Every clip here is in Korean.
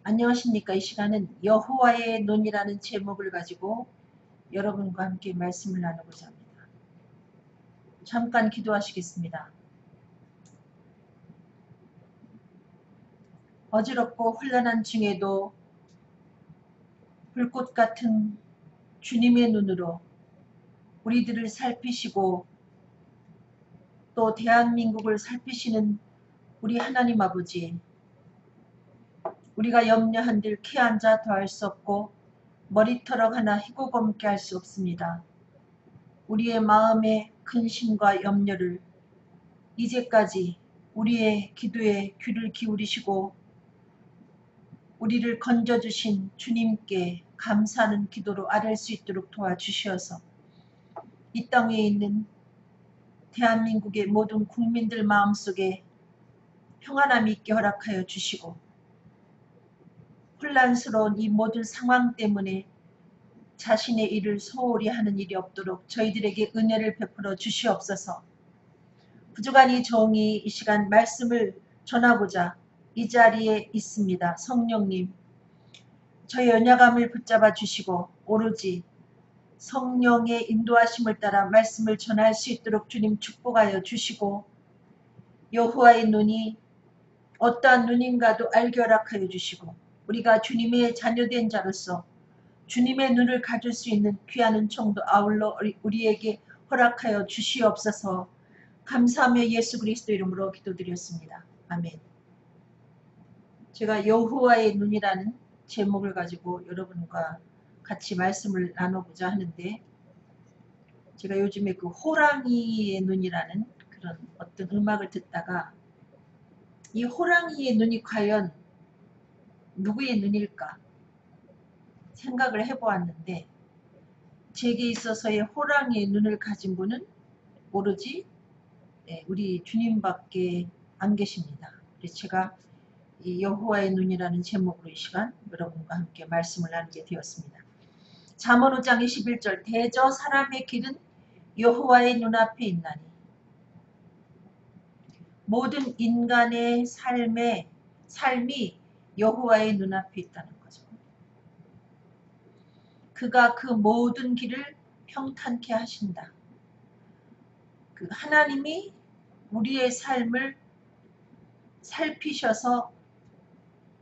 안녕하십니까. 이 시간은 여호와의 논이라는 제목을 가지고 여러분과 함께 말씀을 나누고자 합니다. 잠깐 기도하시겠습니다. 어지럽고 혼란한 중에도 불꽃 같은 주님의 눈으로 우리들을 살피시고 또 대한민국을 살피시는 우리 하나님 아버지, 우리가 염려한들 캐 앉아 더할 수 없고 머리털어 하나 희고 검게 할 수 없습니다. 우리의 마음의 근심과 염려를 이제까지 우리의 기도에 귀를 기울이시고 우리를 건져주신 주님께 감사하는 기도로 아뢰 수 있도록 도와주시어서 이 땅에 있는 대한민국의 모든 국민들 마음속에 평안함이 있게 허락하여 주시고 혼란스러운 이 모든 상황 때문에 자신의 일을 소홀히 하는 일이 없도록 저희들에게 은혜를 베풀어 주시옵소서. 부족한 이 종이 이 시간 말씀을 전하고자 이 자리에 있습니다. 성령님, 저의 연약함을 붙잡아 주시고 오로지 성령의 인도하심을 따라 말씀을 전할 수 있도록 주님 축복하여 주시고 여호와의 눈이 어떠한 눈인가도 알게 허락하여 주시고 우리가 주님의 자녀된 자로서 주님의 눈을 가질 수 있는 귀한 은총도 아울러 우리에게 허락하여 주시옵소서. 감사하며 예수 그리스도 이름으로 기도드렸습니다. 아멘. 제가 여호와의 눈이라는 제목을 가지고 여러분과 같이 말씀을 나누고자 하는데, 제가 요즘에 그 호랑이의 눈이라는 그런 어떤 음악을 듣다가 이 호랑이의 눈이 과연 누구의 눈일까 생각을 해보았는데, 제게 있어서의 호랑이의 눈을 가진 분은 오로지 우리 주님밖에 안 계십니다. 그래서 제가 이 여호와의 눈이라는 제목으로 이 시간 여러분과 함께 말씀을 나누게 되었습니다. 잠언 5장 21절 대저 사람의 길은 여호와의 눈앞에 있나니, 모든 인간의 삶이 여호와의 눈앞에 있다는 거죠. 그가 그 모든 길을 평탄케 하신다. 그 하나님이 우리의 삶을 살피셔서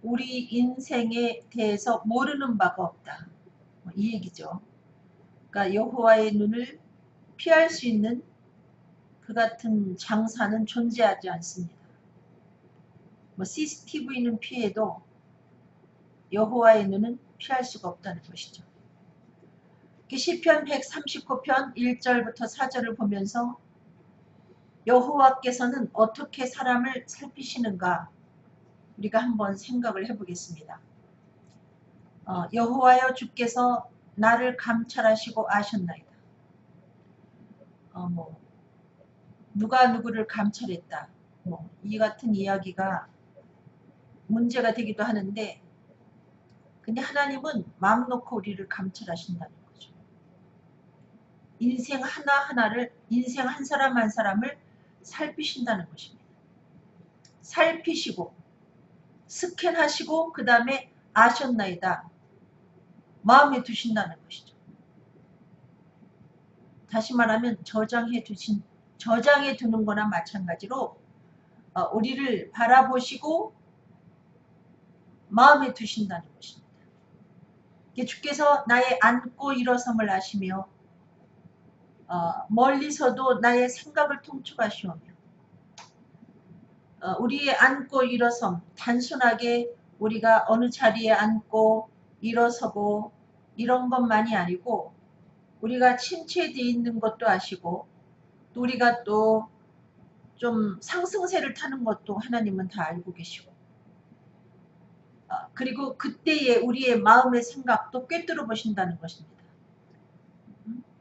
우리 인생에 대해서 모르는 바가 없다. 이 얘기죠. 그러니까 여호와의 눈을 피할 수 있는 그 같은 장사는 존재하지 않습니다. CCTV는 피해도 여호와의 눈은 피할 수가 없다는 것이죠. 시편 139편 1절부터 4절을 보면서 여호와께서는 어떻게 사람을 살피시는가 우리가 한번 생각을 해보겠습니다. 여호와여 주께서 나를 감찰하시고 아셨나이다. 누가 누구를 감찰했다. 이 같은 이야기가 문제가 되기도 하는데, 근데 하나님은 마음 놓고 우리를 감찰하신다는 거죠. 인생 하나하나를, 인생 한 사람 한 사람을 살피신다는 것입니다. 살피시고 스캔하시고 그 다음에 아셨나이다. 마음에 두신다는 것이죠. 다시 말하면 저장해 두는 거나 마찬가지로 우리를 바라보시고 마음에 두신다는 것입니다. 주께서 나의 앉고 일어섬을 아시며 멀리서도 나의 생각을 통촉하시오며, 우리의 앉고 일어섬, 단순하게 우리가 어느 자리에 앉고 일어서고 이런 것만이 아니고 우리가 침체되어 있는 것도 아시고, 또 우리가 또 좀 상승세를 타는 것도 하나님은 다 알고 계시고, 그리고 그때의 우리의 마음의 생각도 꿰뚫어 보신다는 것입니다.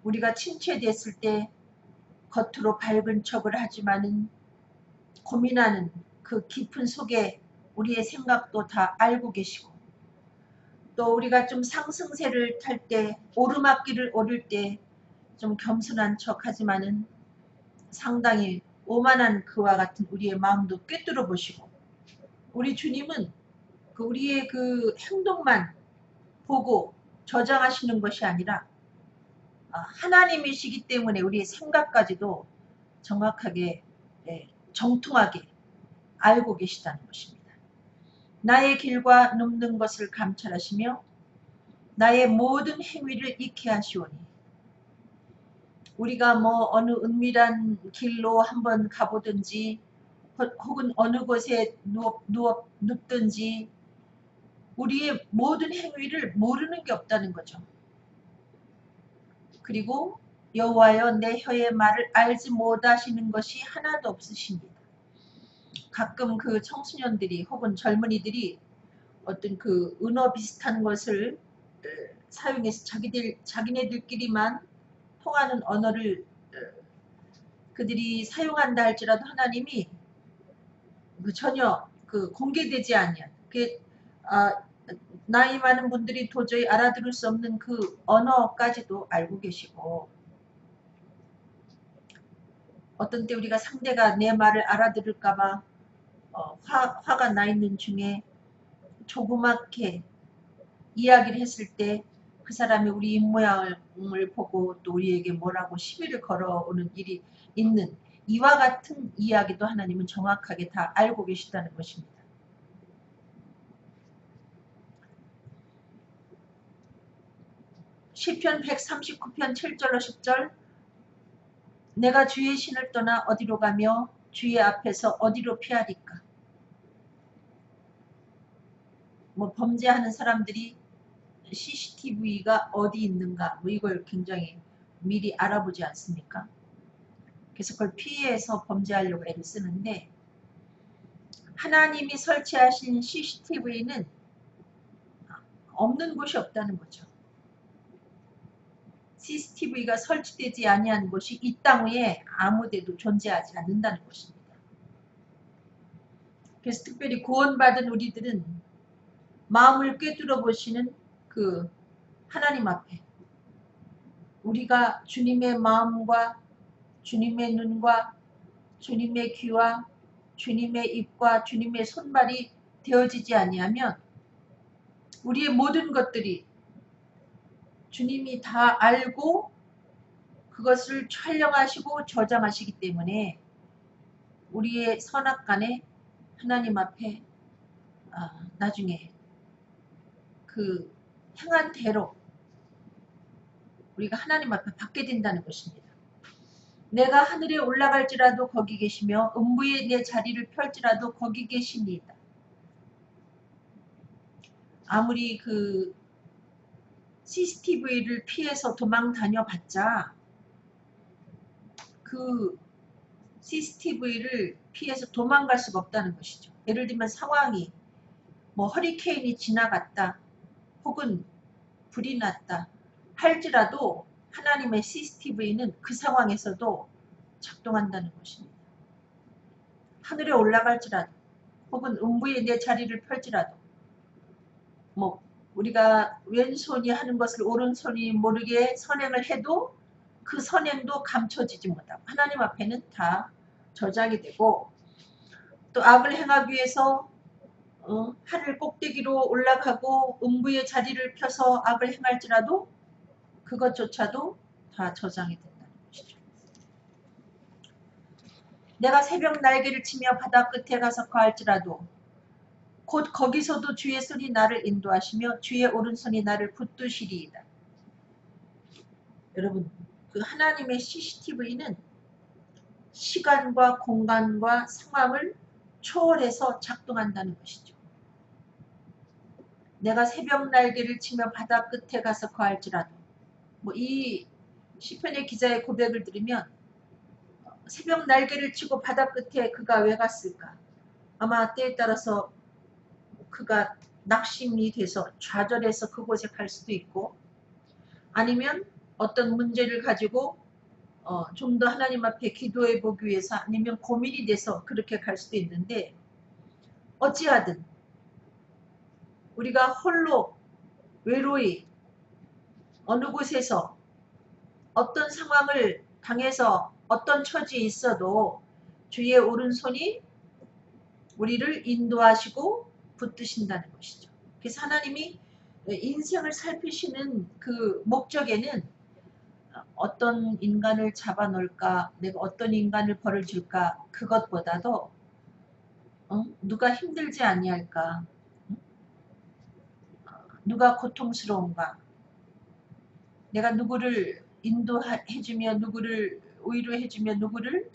우리가 침체됐을 때 겉으로 밝은 척을 하지만은 고민하는 그 깊은 속에 우리의 생각도 다 알고 계시고, 또 우리가 좀 상승세를 탈 때, 오르막길을 오를 때 좀 겸손한 척 하지만은 상당히 오만한 그와 같은 우리의 마음도 꿰뚫어 보시고, 우리 주님은 그 우리의 그 행동만 보고 저장하시는 것이 아니라 하나님이시기 때문에 우리의 생각까지도 정확하게 정통하게 알고 계시다는 것입니다. 나의 길과 눕는 것을 감찰하시며 나의 모든 행위를 익히 하시오니 우리가 뭐 어느 은밀한 길로 한번 가보든지 혹은 어느 곳에 눕든지 우리의 모든 행위를 모르는 게 없다는 거죠. 그리고 여호와여 내 혀의 말을 알지 못하시는 것이 하나도 없으십니다. 가끔 그 청소년들이 혹은 젊은이들이 어떤 그 은어 비슷한 것을 사용해서 자기네들끼리만 통하는 언어를 그들이 사용한다 할지라도 하나님이 전혀 공개되지 아니한 나이 많은 분들이 도저히 알아들을 수 없는 그 언어까지도 알고 계시고 어떤 때 우리가 상대가 내 말을 알아들을까봐 화가 나 있는 중에 조그맣게 이야기를 했을 때 그 사람이 우리 입모양을 보고 또 우리에게 뭐라고 시비를 걸어오는 일이 있는 이와 같은 이야기도 하나님은 정확하게 다 알고 계시다는 것입니다. 시편 139편 7절로 10절 내가 주의 신을 떠나 어디로 가며 주의 앞에서 어디로 피하리까. 뭐 범죄하는 사람들이 CCTV가 어디 있는가 뭐 이걸 굉장히 미리 알아보지 않습니까? 그래서 그걸 피해서 범죄하려고 애를 쓰는데 하나님이 설치하신 CCTV는 없는 곳이 없다는 거죠. CCTV가 설치되지 아니한 곳이 이 땅 위에 아무데도 존재하지 않는다는 것입니다. 그래서 특별히 구원받은 우리들은 마음을 꿰뚫어 보시는 그 하나님 앞에 우리가 주님의 마음과 주님의 눈과 주님의 귀와 주님의 입과 주님의 손발이 되어지지 아니하면 우리의 모든 것들이 주님이 다 알고 그것을 촬영하시고 저장하시기 때문에 우리의 선악간에 하나님 앞에 나중에 그 행한 대로 우리가 하나님 앞에 받게 된다는 것입니다. 내가 하늘에 올라갈지라도 거기 계시며 음부에 내 자리를 펼지라도 거기 계십니다. 아무리 그 CCTV를 피해서 도망 다녀봤자 그 CCTV를 피해서 도망갈 수가 없다는 것이죠. 예를 들면 상황이 뭐 허리케인이 지나갔다 혹은 불이 났다 할지라도 하나님의 CCTV는 그 상황에서도 작동한다는 것입니다. 하늘에 올라갈지라도 혹은 음부에 내 자리를 펼지라도 뭐 우리가 왼손이 하는 것을 오른손이 모르게 선행을 해도 그 선행도 감춰지지 못하고 하나님 앞에는 다 저장이 되고 또 악을 행하기 위해서 하늘 꼭대기로 올라가고 음부의 자리를 펴서 악을 행할지라도 그것조차도 다 저장이 된다는 것이죠. 내가 새벽 날개를 치며 바다 끝에 가서 거할지라도 곧 거기서도 주의 손이 나를 인도하시며 주의 오른손이 나를 붙드시리이다. 여러분 그 하나님의 CCTV는 시간과 공간과 상황을 초월해서 작동한다는 것이죠. 내가 새벽 날개를 치며 바다 끝에 가서 거할지라도 뭐 이 시편의 기자의 고백을 들으면 새벽 날개를 치고 바다 끝에 그가 왜 갔을까? 아마 때에 따라서 그가 낙심이 돼서 좌절해서 그곳에 갈 수도 있고 아니면 어떤 문제를 가지고 좀 더 하나님 앞에 기도해 보기 위해서 아니면 고민이 돼서 그렇게 갈 수도 있는데 어찌하든 우리가 홀로 외로이 어느 곳에서 어떤 상황을 당해서 어떤 처지에 있어도 주의 오른손이 우리를 인도하시고 붙드신다는 것이죠. 그래서 하나님이 인생을 살피시는 그 목적에는 어떤 인간을 잡아놓을까, 내가 어떤 인간을 벌을 줄까, 그것보다도 누가 힘들지 아니할까, 누가 고통스러운가, 내가 누구를 인도해주며 누구를 위로해주며 누구를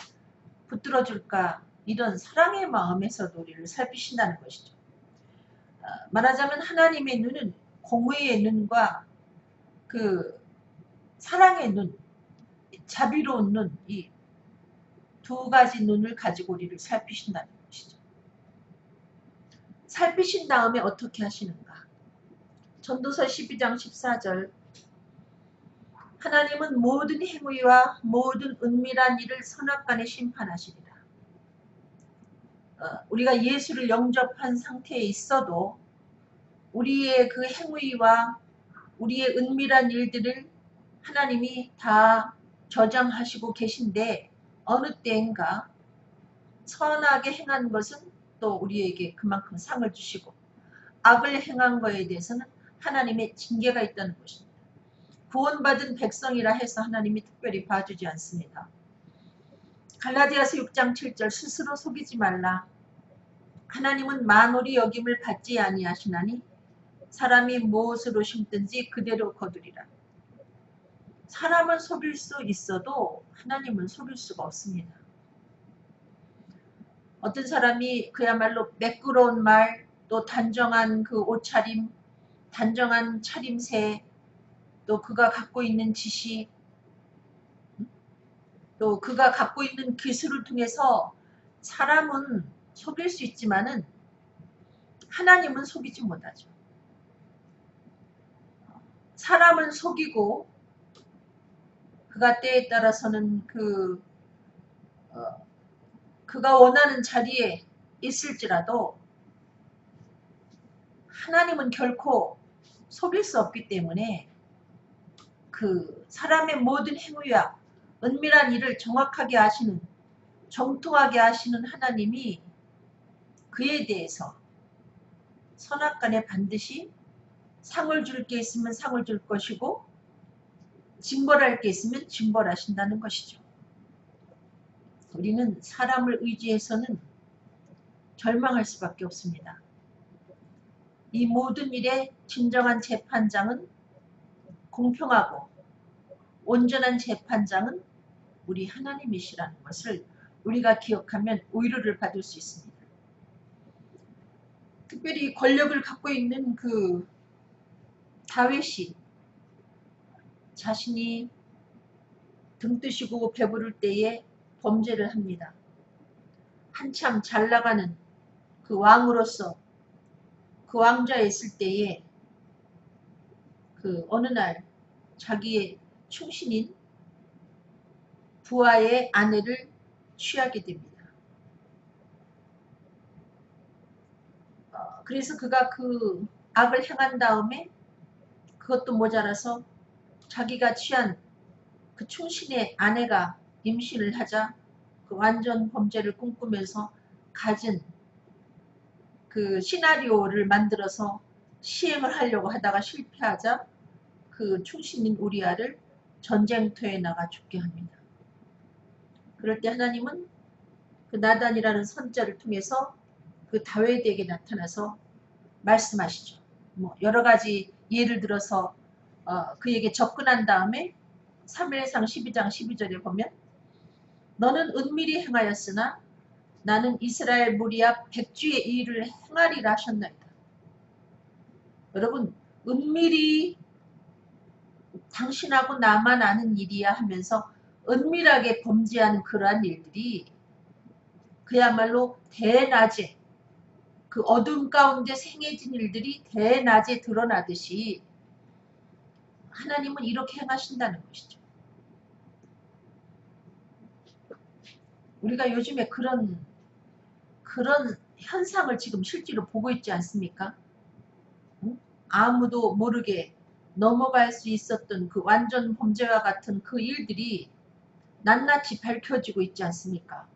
붙들어줄까, 이런 사랑의 마음에서도 우리를 살피신다는 것이죠. 말하자면 하나님의 눈은 공의의 눈과 그 사랑의 눈, 자비로운 눈, 이 두 가지 눈을 가지고 우리를 살피신다는 것이죠. 살피신 다음에 어떻게 하시는가? 전도서 12장 14절, 하나님은 모든 행위와 모든 은밀한 일을 선악간에 심판하시리라. 우리가 예수를 영접한 상태에 있어도 우리의 그 행위와 우리의 은밀한 일들을 하나님이 다 저장하시고 계신데, 어느 때인가 선하게 행한 것은 또 우리에게 그만큼 상을 주시고, 악을 행한 것에 대해서는 하나님의 징계가 있다는 것입니다. 구원받은 백성이라 해서 하나님이 특별히 봐주지 않습니다. 갈라디아서 6장 7절, 스스로 속이지 말라. 하나님은 만홀이 여김을 받지 아니하시나니 사람이 무엇으로 심든지 그대로 거두리라. 사람은 속일 수 있어도 하나님은 속일 수가 없습니다. 어떤 사람이 그야말로 매끄러운 말, 또 단정한 그 옷차림, 단정한 차림새, 또 그가 갖고 있는 지식, 또 그가 갖고 있는 기술을 통해서 사람은 속일 수 있지만은 하나님은 속이지 못하죠. 사람은 속이고 그가 때에 따라서는 그가 원하는 자리에 있을지라도 하나님은 결코 속일 수 없기 때문에 그 사람의 모든 행위와 은밀한 일을 정확하게 아시는, 정통하게 아시는 하나님이 그에 대해서 선악간에 반드시 상을 줄 게 있으면 상을 줄 것이고 징벌할 게 있으면 징벌하신다는 것이죠. 우리는 사람을 의지해서는 절망할 수밖에 없습니다. 이 모든 일의 진정한 재판장은 공평하고 온전한 재판장은 우리 하나님이시라는 것을 우리가 기억하면 위로를 받을 수 있습니다. 특별히 권력을 갖고 있는 그 다윗이 자신이 등뜨시고 배부를 때에 범죄를 합니다. 한참 잘 나가는 그 왕으로서 그 왕좌에 있을 때에 그 어느 날 자기의 충신인 부하의 아내를 취하게 됩니다. 그래서 그가 그 악을 행한 다음에 그것도 모자라서 자기가 취한 그 충신의 아내가 임신을 하자 그 완전 범죄를 꿈꾸면서 가진 그 시나리오를 만들어서 시행을 하려고 하다가 실패하자 그 충신인 우리아를 전쟁터에 나가 죽게 합니다. 그럴 때 하나님은 그 나단이라는 선자를 통해서 그 다윗에게 나타나서 말씀하시죠. 뭐 여러 가지 예를 들어서 그에게 접근한 다음에 3일상 12장 12절에 보면 너는 은밀히 행하였으나 나는 이스라엘 무리 앞 백주의 일을 행하리라 하셨나이다. 여러분, 은밀히 당신하고 나만 아는 일이야 하면서 은밀하게 범죄하는 그러한 일들이 그야말로 대낮에 그 어둠 가운데 생해진 일들이 대낮에 드러나듯이 하나님은 이렇게 행하신다는 것이죠. 우리가 요즘에 그런 현상을 지금 실제로 보고 있지 않습니까? 응? 아무도 모르게 넘어갈 수 있었던 그 완전 범죄와 같은 그 일들이 낱낱이 밝혀지고 있지 않습니까?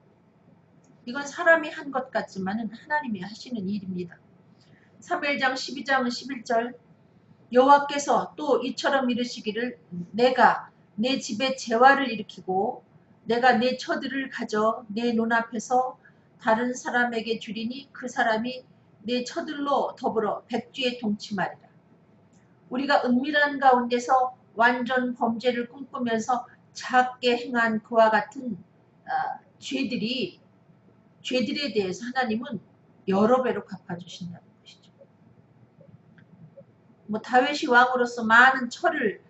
이건 사람이 한 것 같지만은 하나님이 하시는 일입니다. 사무엘장 12장 11절 여호와께서 또 이처럼 이르시기를 내가 내 집에 재화를 일으키고 내가 내 처들을 가져 내 눈앞에서 다른 사람에게 주리니 그 사람이 내 처들로 더불어 백주에 동침하리라. 우리가 은밀한 가운데서 완전 범죄를 꿈꾸면서 작게 행한 그와 같은 죄들에 대해서 하나님은 여러 배로 갚아주신다는 것이죠. 뭐 다윗이 왕으로서 많은 처를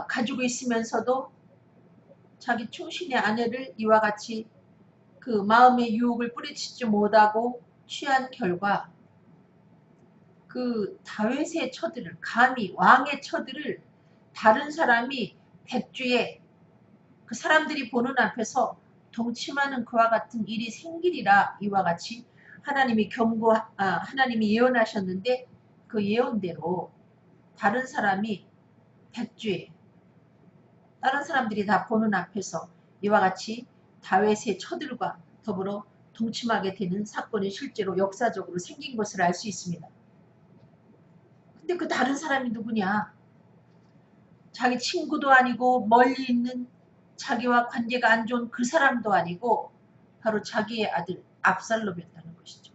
가지고 있으면서도 자기 충신의 아내를 이와 같이 그 마음의 유혹을 뿌리치지 못하고 취한 결과 그 다윗의 처들을 감히 왕의 처들을 다른 사람이 백주에 그 사람들이 보는 앞에서 동침하는 그와 같은 일이 생기리라. 이와 같이 하나님이 하나님이 예언하셨는데 그 예언대로 다른 사람이 백주에 다른 사람들이 다 보는 앞에서 이와 같이 다윗의 처들과 더불어 동침하게 되는 사건이 실제로 역사적으로 생긴 것을 알 수 있습니다. 근데 그 다른 사람이 누구냐? 자기 친구도 아니고 멀리 있는 자기와 관계가 안 좋은 그 사람도 아니고 바로 자기의 아들 압살롬이었다는 것이죠.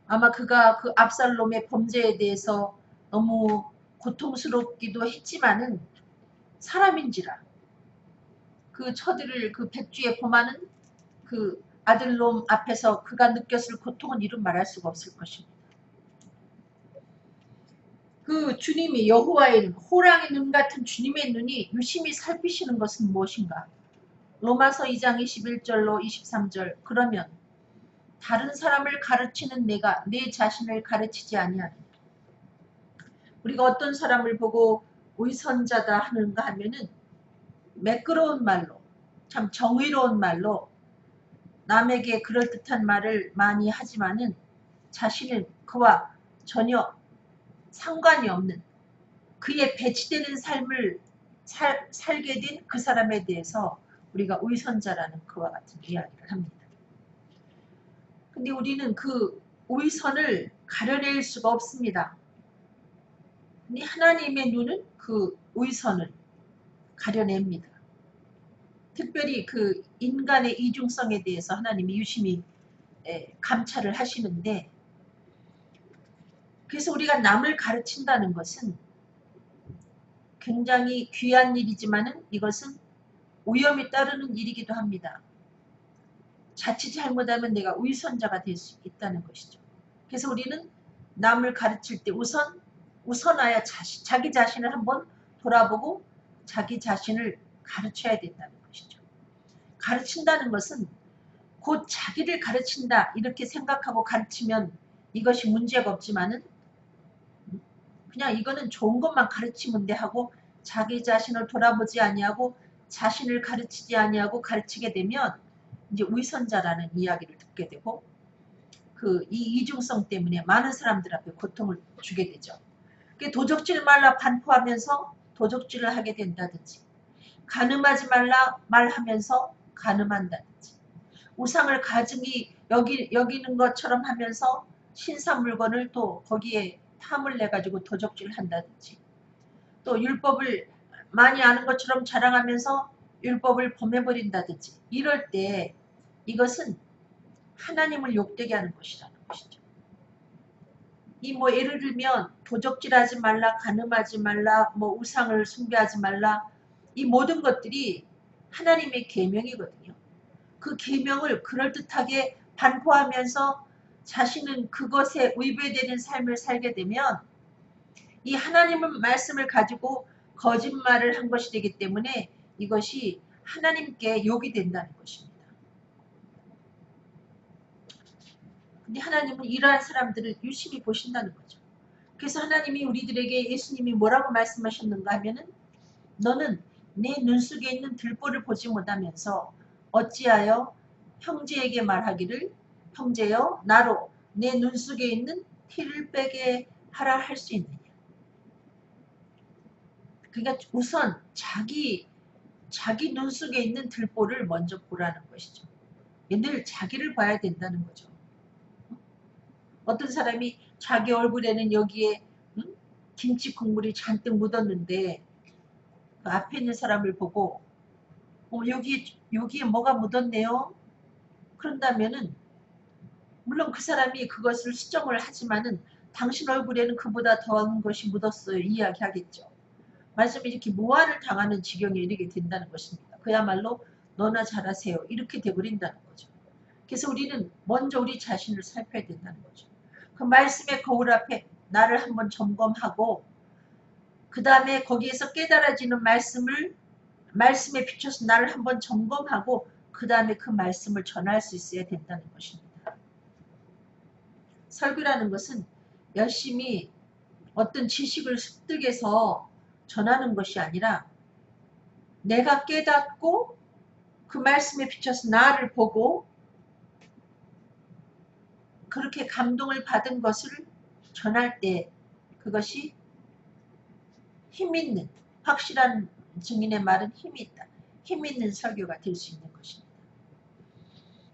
아마 그가 그 압살롬의 범죄에 대해서 너무 고통스럽기도 했지만은 사람인지라 그 처들을 그 백주에 범하는 그 아들놈 앞에서 그가 느꼈을 고통은 이루 말할 수가 없을 것입니다. 그 주님이 여호와의 눈, 호랑이 눈 같은 주님의 눈이 유심히 살피시는 것은 무엇인가? 로마서 2장 21절로 23절 그러면 다른 사람을 가르치는 내가 내 자신을 가르치지 아니하느냐. 우리가 어떤 사람을 보고 위선자다 하는가 하면은 매끄러운 말로 참 정의로운 말로 남에게 그럴듯한 말을 많이 하지만은 자신은 그와 전혀 상관이 없는 그의 배치되는 삶을 살게 된 그 사람에 대해서 우리가 위선자라는 그와 같은 이야기를 합니다. 근데 우리는 그 위선을 가려낼 수가 없습니다. 근데 하나님의 눈은 그 위선을 가려냅니다. 특별히 그 인간의 이중성에 대해서 하나님이 유심히 감찰을 하시는데 그래서 우리가 남을 가르친다는 것은 굉장히 귀한 일이지만은 이것은 위험이 따르는 일이기도 합니다. 자칫 잘못하면 내가 위선자가 될 수 있다는 것이죠. 그래서 우리는 남을 가르칠 때 우선하여 자기 자신을 한번 돌아보고 자기 자신을 가르쳐야 된다는 것이죠. 가르친다는 것은 곧 자기를 가르친다 이렇게 생각하고 가르치면 이것이 문제가 없지만은 그냥 이거는 좋은 것만 가르치면 돼 하고 자기 자신을 돌아보지 아니하고 자신을 가르치지 아니하고 가르치게 되면 이제 위선자라는 이야기를 듣게 되고 그 이 이중성 때문에 많은 사람들 앞에 고통을 주게 되죠. 도적질 말라 반포하면서 도적질을 하게 된다든지 간음하지 말라 말하면서 간음한다든지 우상을 가증히 여기는 것처럼 하면서 신사 물건을 또 거기에 탐을 내가지고 도적질을 한다든지 또 율법을 많이 아는 것처럼 자랑하면서 율법을 범해버린다든지 이럴 때 이것은 하나님을 욕되게 하는 것이라는 것이죠. 이 뭐 예를 들면 도적질하지 말라, 간음하지 말라, 뭐 우상을 숭배하지 말라 이 모든 것들이 하나님의 계명이거든요. 그 계명을 그럴듯하게 반포하면서 자신은 그것에 위배되는 삶을 살게 되면 이 하나님의 말씀을 가지고 거짓말을 한 것이 되기 때문에 이것이 하나님께 욕이 된다는 것입니다. 근데 하나님은 이러한 사람들을 유심히 보신다는 거죠. 그래서 하나님이 우리들에게 예수님이 뭐라고 말씀하셨는가 하면은 너는 내 눈 속에 있는 들보를 보지 못하면서 어찌하여 형제에게 말하기를 형제여 나로 내 눈 속에 있는 티를 빼게 하라 할 수 있느냐. 그러니까 우선 자기 눈 속에 있는 들보를 먼저 보라는 것이죠. 늘 자기를 봐야 된다는 거죠. 어떤 사람이 자기 얼굴에는 여기에 김치 국물이 잔뜩 묻었는데 그 앞에 있는 사람을 보고 여기에 뭐가 묻었네요. 그런다면은 물론 그 사람이 그것을 수정을 하지만은 당신 얼굴에는 그보다 더한 것이 묻었어요. 이야기하겠죠. 말씀이 이렇게 모함을 당하는 지경에 이르게 된다는 것입니다. 그야말로 너나 잘하세요. 이렇게 돼버린다는 거죠. 그래서 우리는 먼저 우리 자신을 살펴야 된다는 거죠. 그 말씀의 거울 앞에 나를 한번 점검하고 그 다음에 거기에서 깨달아지는 말씀에 비춰서 나를 한번 점검하고 그 다음에 그 말씀을 전할 수 있어야 된다는 것입니다. 설교라는 것은 열심히 어떤 지식을 습득해서 전하는 것이 아니라 내가 깨닫고 그 말씀에 비춰서 나를 보고 그렇게 감동을 받은 것을 전할 때 그것이 힘있는 확실한 증인의 말은 힘이 있다. 힘있는 설교가 될 수 있는 것입니다.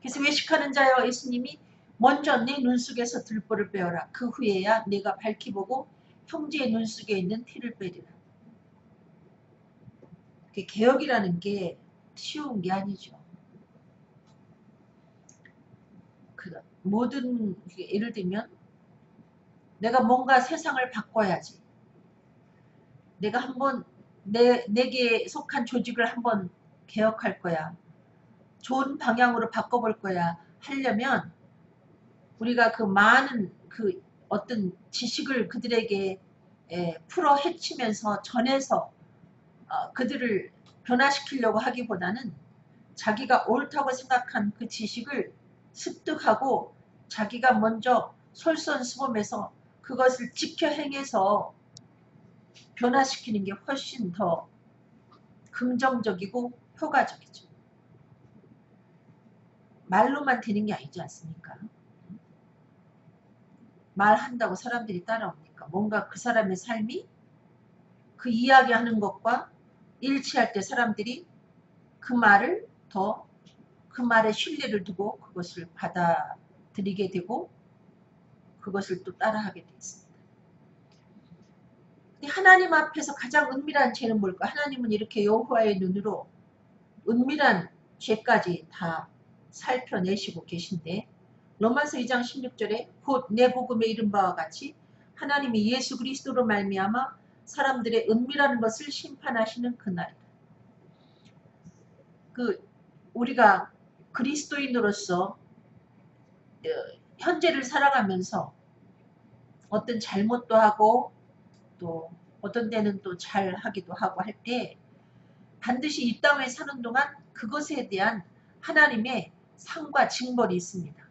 그래서 외식하는 자여 예수님이 먼저 내 눈 속에서 들보를 빼어라. 그 후에야 내가 밝히 보고 형제의 눈 속에 있는 티를 빼리라. 개혁이라는 게 쉬운 게 아니죠. 모든 예를 들면 내가 뭔가 세상을 바꿔야지. 내가 한번 내게 속한 조직을 한번 개혁할 거야. 좋은 방향으로 바꿔볼 거야. 하려면 우리가 그 많은 그 어떤 지식을 그들에게 풀어 헤치면서 전해서 그들을 변화시키려고 하기보다는 자기가 옳다고 생각한 그 지식을 습득하고 자기가 먼저 솔선수범해서 그것을 지켜 행해서 변화시키는 게 훨씬 더 긍정적이고 효과적이죠. 말로만 되는 게 아니지 않습니까? 말한다고 사람들이 따라옵니까? 뭔가 그 사람의 삶이 그 이야기하는 것과 일치할 때 사람들이 그 말을 그 말에 신뢰를 두고 그것을 받아들이게 되고 그것을 또 따라하게 되어 있습니다. 하나님 앞에서 가장 은밀한 죄는 뭘까? 하나님은 이렇게 여호와의 눈으로 은밀한 죄까지 다 살펴내시고 계신데 로마서 2장 16절에 곧 내 복음에 이른 바와 같이 하나님이 예수 그리스도로 말미암아 사람들의 은밀한 것을 심판하시는 그날이다. 우리가 그리스도인으로서 현재를 살아가면서 어떤 잘못도 하고 또 어떤 때는 또 잘하기도 하고 할 때 반드시 이 땅에 사는 동안 그것에 대한 하나님의 상과 징벌이 있습니다.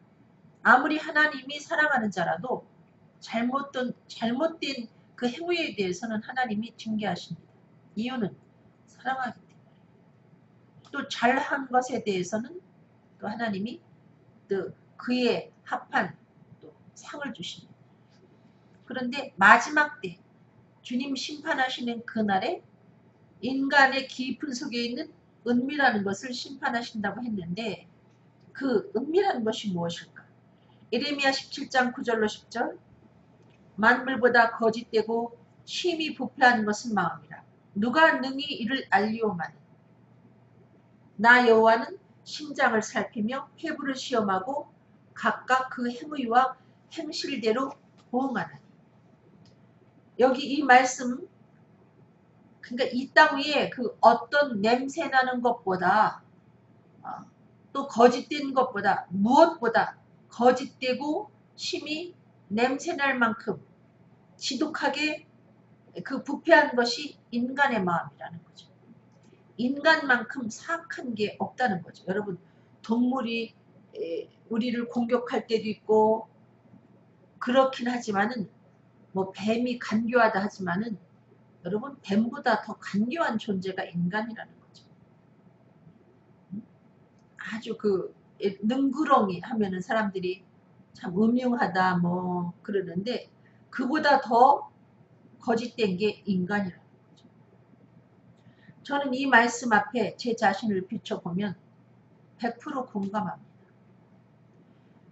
아무리 하나님이 사랑하는 자라도 잘못된 그 행위에 대해서는 하나님이 징계하십니다. 이유는 사랑하기 때문에. 또 잘한 것에 대해서는 또 하나님이 또 그에 합한 또 상을 주십니다. 그런데 마지막 때 주님 심판하시는 그날에 인간의 깊은 속에 있는 은밀한 것을 심판하신다고 했는데 그 은밀한 것이 무엇일까? 예레미야 17장 9절로 10절 만물보다 거짓되고 심히 부패한 것은 마음이라. 누가 능히 이를 알리오마니. 나 여호와는 심장을 살피며 폐부를 시험하고 각각 그 행위와 행실대로 보응하나니. 여기 이 말씀 그러니까 이 땅 위에 그 어떤 냄새 나는 것보다 또 거짓된 것보다 무엇보다 거짓되고 심히 냄새날 만큼 지독하게 그 부패한 것이 인간의 마음이라는 거죠. 인간만큼 사악한 게 없다는 거죠. 여러분 동물이 우리를 공격할 때도 있고 그렇긴 하지만은 뭐 뱀이 간교하다 하지만은 여러분 뱀보다 더 간교한 존재가 인간이라는 거죠. 아주 능구렁이 하면은 사람들이 참 음흉하다 뭐 그러는데 그보다 더 거짓된 게 인간이라는 거죠. 저는 이 말씀 앞에 제 자신을 비춰보면 100% 공감합니다.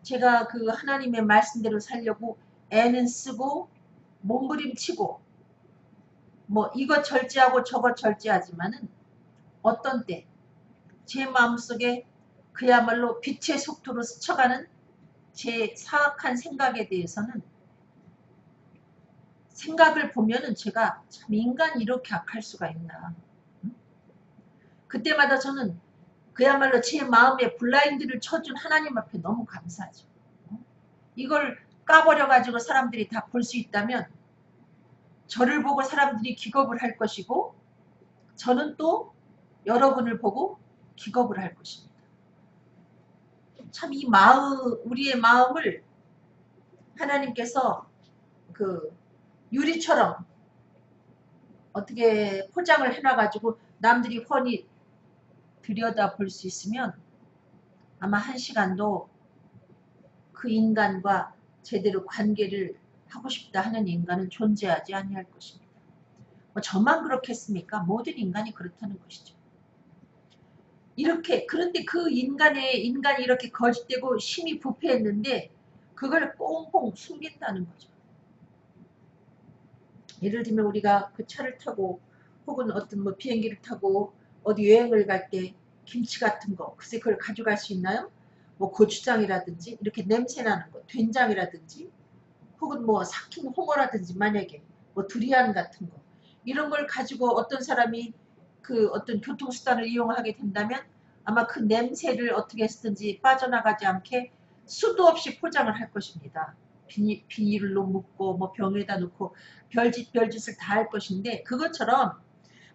제가 그 하나님의 말씀대로 살려고 애는 쓰고 몸부림치고 뭐 이것 절제하고 저것 절제하지만은 어떤 때 제 마음속에 그야말로 빛의 속도로 스쳐가는 제 사악한 생각에 대해서는 생각을 보면은 제가 참 인간이 이렇게 악할 수가 있나. 그때마다 저는 그야말로 제 마음에 블라인드를 쳐준 하나님 앞에 너무 감사하죠. 이걸 까버려가지고 사람들이 다 볼 수 있다면 저를 보고 사람들이 기겁을 할 것이고 저는 또 여러분을 보고 기겁을 할 것입니다. 참 이 마음, 우리의 마음을 하나님께서 그 유리처럼 어떻게 포장을 해놔가지고 남들이 훤히 들여다 볼 수 있으면 아마 한 시간도 그 인간과 제대로 관계를 하고 싶다 하는 인간은 존재하지 아니할 것입니다. 뭐 저만 그렇겠습니까? 모든 인간이 그렇다는 것이죠. 이렇게 그런데 그 인간이 이렇게 거짓되고 심히 부패했는데 그걸 꽁꽁 숨긴다는 거죠. 예를 들면 우리가 그 차를 타고 혹은 어떤 뭐 비행기를 타고 어디 여행을 갈 때 김치 같은 거 글쎄 그걸 가져갈 수 있나요? 뭐 고추장이라든지 이렇게 냄새 나는 거 된장이라든지 혹은 뭐 삭힌 홍어라든지 만약에 뭐 두리안 같은 거 이런 걸 가지고 어떤 사람이 그 어떤 교통수단을 이용하게 된다면 아마 그 냄새를 어떻게 했든지 빠져나가지 않게 수도 없이 포장을 할 것입니다. 비닐로 묶고 뭐 병에다 넣고 별짓을 다 할 것인데 그것처럼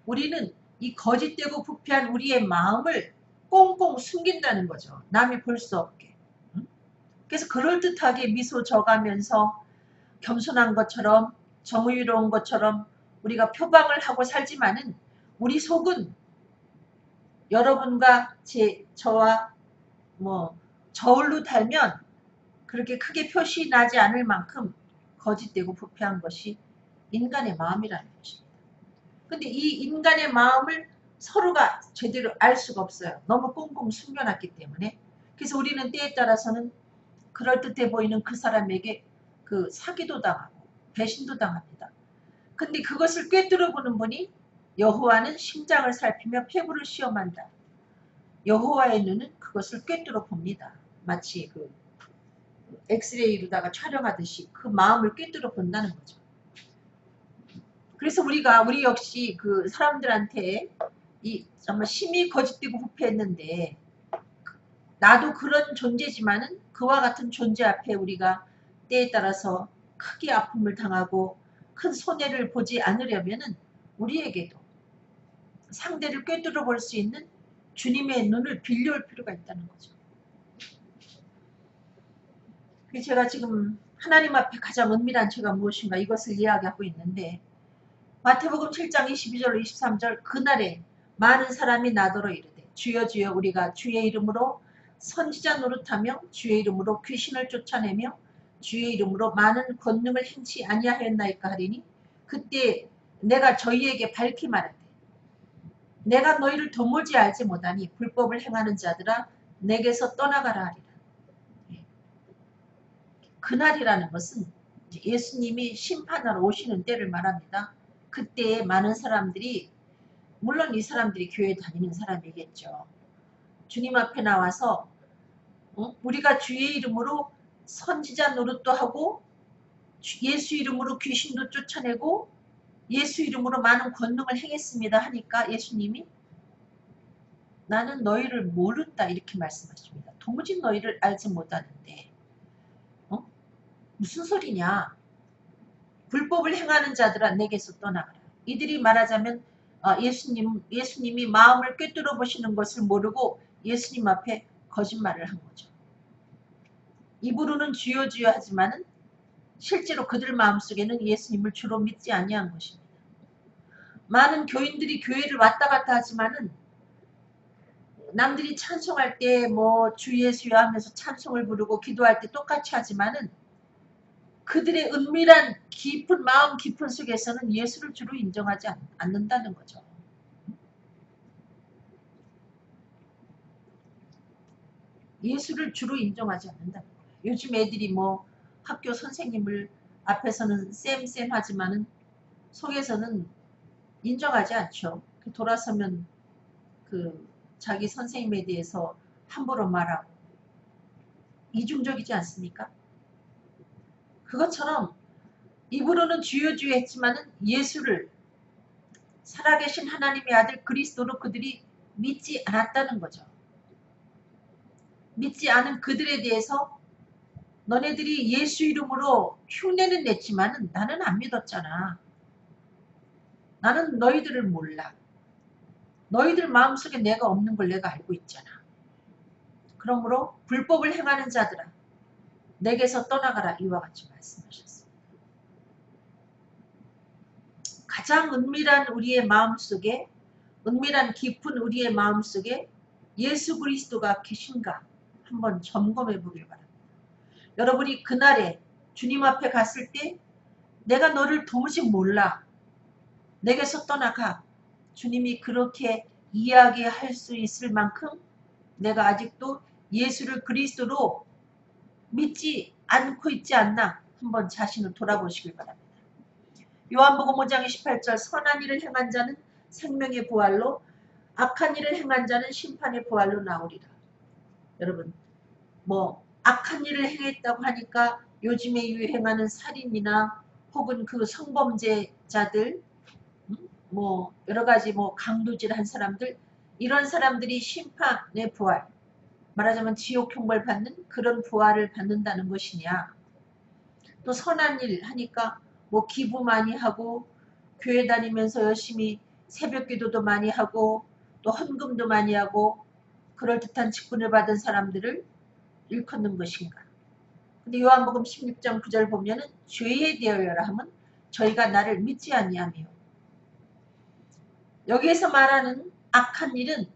우리는 이 거짓되고 부패한 우리의 마음을 꽁꽁 숨긴다는 거죠. 남이 볼 수 없게. 그래서 그럴듯하게 미소 져가면서 겸손한 것처럼 정의로운 것처럼 우리가 표방을 하고 살지만은 우리 속은 여러분과 저와 뭐 저울로 달면 그렇게 크게 표시 나지 않을 만큼 거짓되고 부패한 것이 인간의 마음이라는 것입니다. 근데 이 인간의 마음을 서로가 제대로 알 수가 없어요. 너무 꽁꽁 숨겨놨기 때문에. 그래서 우리는 때에 따라서는 그럴듯해 보이는 그 사람에게 그 사기도 당하고 배신도 당합니다. 근데 그것을 꿰뚫어 보는 분이 여호와는 심장을 살피며 폐부를 시험한다. 여호와의 눈은 그것을 꿰뚫어 봅니다. 마치 그 엑스레이로다가 촬영하듯이 그 마음을 꿰뚫어 본다는 거죠. 그래서 우리 역시 그 사람들한테 이 정말 심히 거짓되고 부패했는데 나도 그런 존재지만은 그와 같은 존재 앞에 우리가 때에 따라서 크게 아픔을 당하고 큰 손해를 보지 않으려면은 우리에게도 상대를 꿰뚫어 볼 수 있는 주님의 눈을 빌려올 필요가 있다는 거죠. 제가 지금 하나님 앞에 가장 은밀한 죄가 무엇인가 이것을 이야기하고 있는데 마태복음 7장 22절로 23절 그날에 많은 사람이 나더러 이르되 주여 주여 우리가 주의 이름으로 선지자 노릇하며 주의 이름으로 귀신을 쫓아내며 주의 이름으로 많은 권능을 행치 아니하였나이까 하리니 그때 내가 저희에게 밝히 말하되 내가 너희를 도무지 알지 못하니 불법을 행하는 자들아 내게서 떠나가라 하리라. 그날이라는 것은 예수님이 심판하러 오시는 때를 말합니다. 그때에 많은 사람들이 물론 이 사람들이 교회 다니는 사람이겠죠. 주님 앞에 나와서 우리가 주의 이름으로 선지자 노릇도 하고 예수 이름으로 귀신도 쫓아내고 예수 이름으로 많은 권능을 행했습니다 하니까 예수님이 나는 너희를 모른다 이렇게 말씀하십니다. 도무지 너희를 알지 못하는데 무슨 소리냐. 불법을 행하는 자들아 내게서 떠나가라. 이들이 말하자면 예수님이 마음을 꿰뚫어 보시는 것을 모르고 예수님 앞에 거짓말을 한 거죠. 입으로는 주여 주여 하지만은 실제로 그들 마음속에는 예수님을 주로 믿지 아니한 것입니다. 많은 교인들이 교회를 왔다 갔다 하지만은 남들이 찬송할 때 뭐 주 예수여 하면서 찬송을 부르고 기도할 때 똑같이 하지만은 그들의 은밀한 깊은 마음 깊은 속에서는 예수를 주로 인정하지 않는다는 거죠. 예수를 주로 인정하지 않는다는 거예요. 요즘 애들이 뭐 학교 선생님을 앞에서는 쌤쌤하지만은 속에서는 인정하지 않죠. 돌아서면 그 자기 선생님에 대해서 함부로 말하고 이중적이지 않습니까? 그것처럼 입으로는 주여 주여 했지만은 예수를 살아계신 하나님의 아들 그리스도로 그들이 믿지 않았다는 거죠. 믿지 않은 그들에 대해서 너네들이 예수 이름으로 흉내는 냈지만은 나는 안 믿었잖아. 나는 너희들을 몰라. 너희들 마음속에 내가 없는 걸 내가 알고 있잖아. 그러므로 불법을 행하는 자들아 내게서 떠나가라 이와 같이 말씀하셨습니다. 가장 은밀한 우리의 마음속에 은밀한 깊은 우리의 마음속에 예수 그리스도가 계신가 한번 점검해 보길 바랍니다. 여러분이 그날에 주님 앞에 갔을 때 내가 너를 도무지 몰라. 내게서 떠나가. 주님이 그렇게 이야기할 수 있을 만큼 내가 아직도 예수를 그리스도로 믿지 않고 있지 않나 한번 자신을 돌아보시길 바랍니다. 요한복음 5장 28절 선한 일을 행한 자는 생명의 부활로 악한 일을 행한 자는 심판의 부활로 나오리라. 여러분 뭐 악한 일을 행했다고 하니까 요즘에 유행하는 살인이나 혹은 그 성범죄자들 뭐 여러가지 뭐 강도질한 사람들 이런 사람들이 심판의 부활 말하자면 지옥 형벌 받는 그런 부활을 받는다는 것이냐. 또 선한 일 하니까 뭐 기부 많이 하고 교회 다니면서 열심히 새벽 기도도 많이 하고 또 헌금도 많이 하고 그럴듯한 직분을 받은 사람들을 일컫는 것인가. 근데 요한복음 16장 9절 보면은 죄에 대하여라 하면 저희가 나를 믿지 아니하며 여기에서 말하는 악한 일은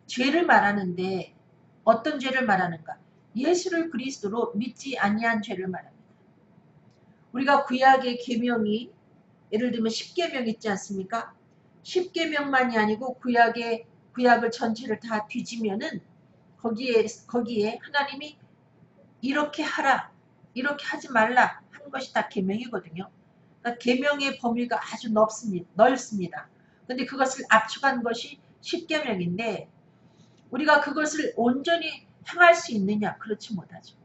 죄를 말하는데 어떤 죄를 말하는가? 예수를 그리스도로 믿지 아니한 죄를 말합니다. 우리가 구약의 계명이 예를 들면 10계명 있지 않습니까? 10계명만이 아니고 구약을 전체를 다 뒤지면은 거기에 하나님이 이렇게 하라, 이렇게 하지 말라 한 것이 다 계명이거든요. 그러니까 계명의 범위가 아주 넓습니다. 근데 그것을 압축한 것이 10계명인데 우리가 그것을 온전히 행할 수 있느냐? 그렇지 못하죠.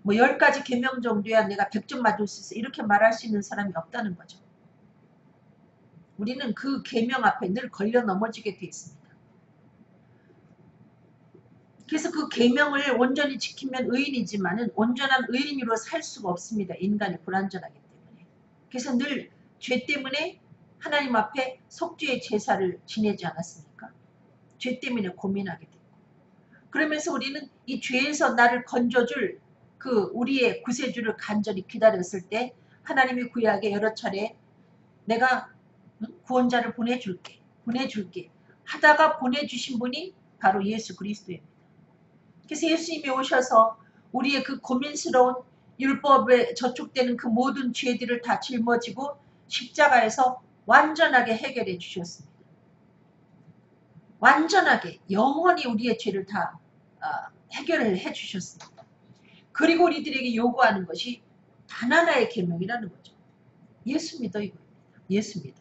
뭐 10가지 계명 정도야 내가 100점 맞을 수 있어 이렇게 말할 수 있는 사람이 없다는 거죠. 우리는 그 계명 앞에 늘 걸려 넘어지게 돼 있습니다. 그래서 그 계명을 온전히 지키면 의인이지만은 온전한 의인으로 살 수가 없습니다. 인간이 불완전하기 때문에. 그래서 늘 죄 때문에 하나님 앞에 속죄의 제사를 지내지 않았습니까? 죄 때문에 고민하게 되고. 그러면서 우리는 이 죄에서 나를 건져줄 그 우리의 구세주를 간절히 기다렸을 때 하나님이 구약에 여러 차례 내가 구원자를 보내줄게 하다가 보내주신 분이 바로 예수 그리스도입니다. 그래서 예수님이 오셔서 우리의 그 고민스러운 율법에 저촉되는 그 모든 죄들을 다 짊어지고 십자가에서 완전하게 해결해 주셨습니다. 완전하게 영원히 우리의 죄를 다 해결을 해 주셨습니다. 그리고 우리들에게 요구하는 것이 단 하나의 계명이라는 거죠. 예수 믿어 이거입니다. 예수 믿어.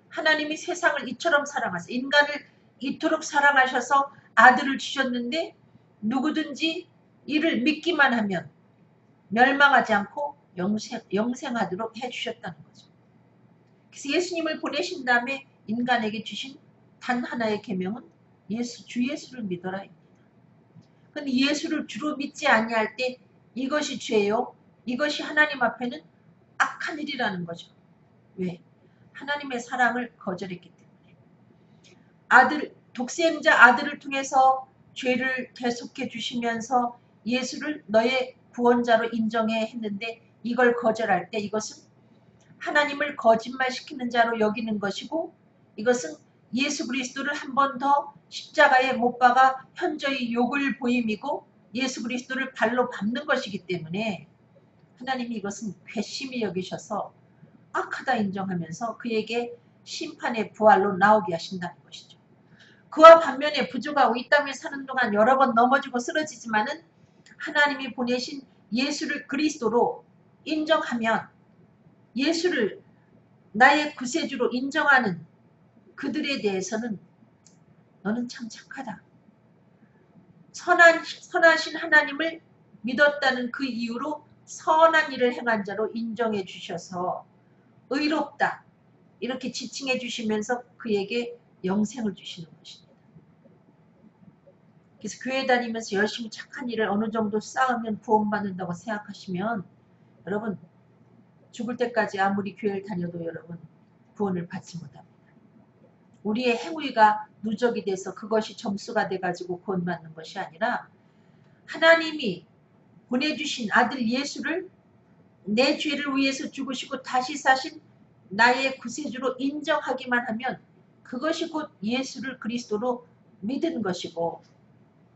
하나님이 세상을 이처럼 사랑하셔서 인간을 이토록 사랑하셔서 아들을 주셨는데 누구든지 이를 믿기만 하면 멸망하지 않고 영생하도록 해주셨다는 거죠. 그래서 예수님을 보내신 다음에 인간에게 주신 단 하나의 계명은 주 예수를 믿어라입니다. 근데 예수를 주로 믿지 아니할 때 이것이 죄요. 이것이 하나님 앞에는 악한 일이라는 거죠. 왜? 하나님의 사랑을 거절했기 때문에. 독생자 아들을 통해서 죄를 대속해 주시면서 예수를 너의 구원자로 인정해 했는데 이걸 거절할 때 이것은 하나님을 거짓말시키는 자로 여기는 것이고 이것은 예수 그리스도를 한 번 더 십자가에 못 박아 현저히 욕을 보임이고 예수 그리스도를 발로 밟는 것이기 때문에 하나님이 이것은 괘씸히 여기셔서 악하다 인정하면서 그에게 심판의 부활로 나오게 하신다는 것이죠. 그와 반면에 부족하고 이 땅에 사는 동안 여러 번 넘어지고 쓰러지지만은 하나님이 보내신 예수를 그리스도로 인정하면, 예수를 나의 구세주로 인정하는 그들에 대해서는 너는 참 착하다. 선하신 하나님을 믿었다는 그 이유로 선한 일을 행한 자로 인정해 주셔서 의롭다 이렇게 지칭해 주시면서 그에게 영생을 주시는 것입니다. 그래서 교회 다니면서 열심히 착한 일을 어느 정도 쌓으면 구원받는다고 생각하시면 여러분 죽을 때까지 아무리 교회를 다녀도 여러분 구원을 받지 못합니다. 우리의 행위가 누적이 돼서 그것이 점수가 돼가지고 구원받는 것이 아니라 하나님이 보내주신 아들 예수를 내 죄를 위해서 죽으시고 다시 사신 나의 구세주로 인정하기만 하면 그것이 곧 예수를 그리스도로 믿은 것이고,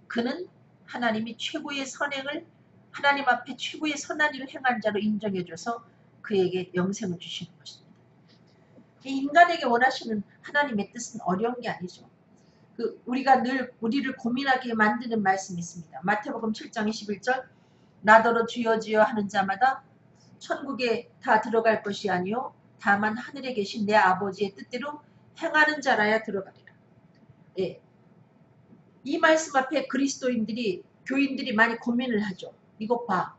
그는 하나님이 최고의 선행을 하나님 앞에 최고의 선한 일을 행한 자로 인정해줘서 그에게 영생을 주시는 것입니다. 인간에게 원하시는 하나님의 뜻은 어려운 게 아니죠. 우리가 늘 우리를 고민하게 만드는 말씀이 있습니다. 마태복음 7장 21절 나더러 주여 주여 하는 자마다 천국에 다 들어갈 것이 아니요 다만 하늘에 계신 내 아버지의 뜻대로 행하는 자라야 들어가리라. 예. 이 말씀 앞에 그리스도인들이 교인들이 많이 고민을 하죠. 이것 봐.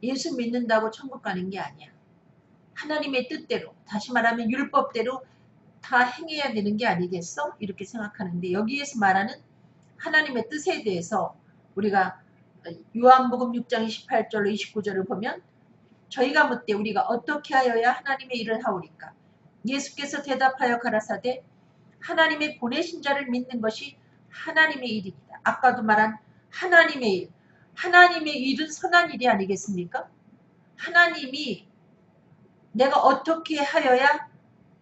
예수 믿는다고 천국 가는 게 아니야. 하나님의 뜻대로, 다시 말하면 율법대로 다 행해야 되는 게 아니겠어? 이렇게 생각하는데 여기에서 말하는 하나님의 뜻에 대해서 우리가 요한복음 6장 28절로 29절을 보면 저희가 묻되 우리가 어떻게 하여야 하나님의 일을 하오리까? 예수께서 대답하여 가라사대 하나님의 보내신 자를 믿는 것이 하나님의 일입니다. 아까도 말한 하나님의 일. 하나님의 일은 선한 일이 아니겠습니까? 하나님이 내가 어떻게 하여야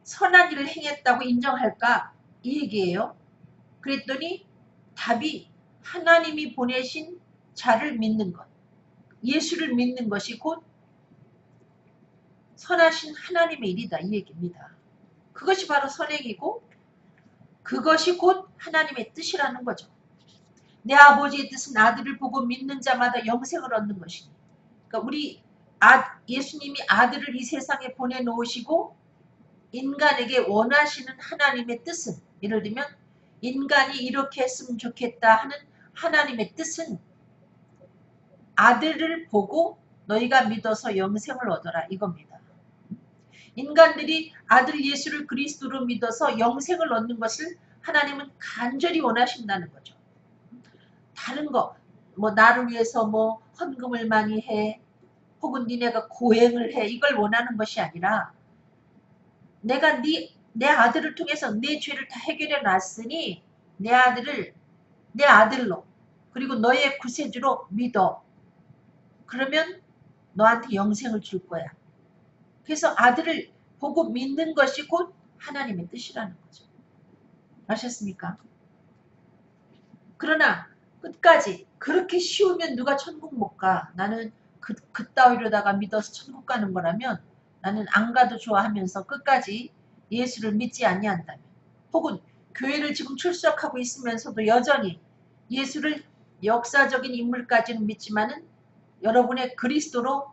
선한 일을 행했다고 인정할까? 이 얘기예요. 그랬더니 답이 하나님이 보내신 자를 믿는 것. 예수를 믿는 것이 곧 선하신 하나님의 일이다. 이 얘기입니다. 그것이 바로 선행이고 그것이 곧 하나님의 뜻이라는 거죠. 내 아버지의 뜻은 아들을 보고 믿는 자마다 영생을 얻는 것이니. 그러니까 예수님이 아들을 이 세상에 보내놓으시고 인간에게 원하시는 하나님의 뜻은, 예를 들면 인간이 이렇게 했으면 좋겠다 하는 하나님의 뜻은 아들을 보고 너희가 믿어서 영생을 얻어라 이겁니다. 인간들이 아들 예수를 그리스도로 믿어서 영생을 얻는 것을 하나님은 간절히 원하신다는 거죠. 다른 거, 나를 위해서 헌금을 많이 해, 혹은 니네가 고행을 해, 이걸 원하는 것이 아니라 내가 내 아들을 통해서 내 죄를 다 해결해 놨으니 내 아들을 내 아들로 그리고 너의 구세주로 믿어. 그러면 너한테 영생을 줄 거야. 그래서 아들을 보고 믿는 것이 곧 하나님의 뜻이라는 거죠. 아셨습니까? 그러나 끝까지 그렇게 쉬우면 누가 천국 못 가. 나는 그따위로다가 믿어서 천국 가는 거라면 나는 안 가도 좋아하면서 끝까지 예수를 믿지 아니한다면, 혹은 교회를 지금 출석하고 있으면서도 여전히 예수를 역사적인 인물까지는 믿지만은 여러분의 그리스도로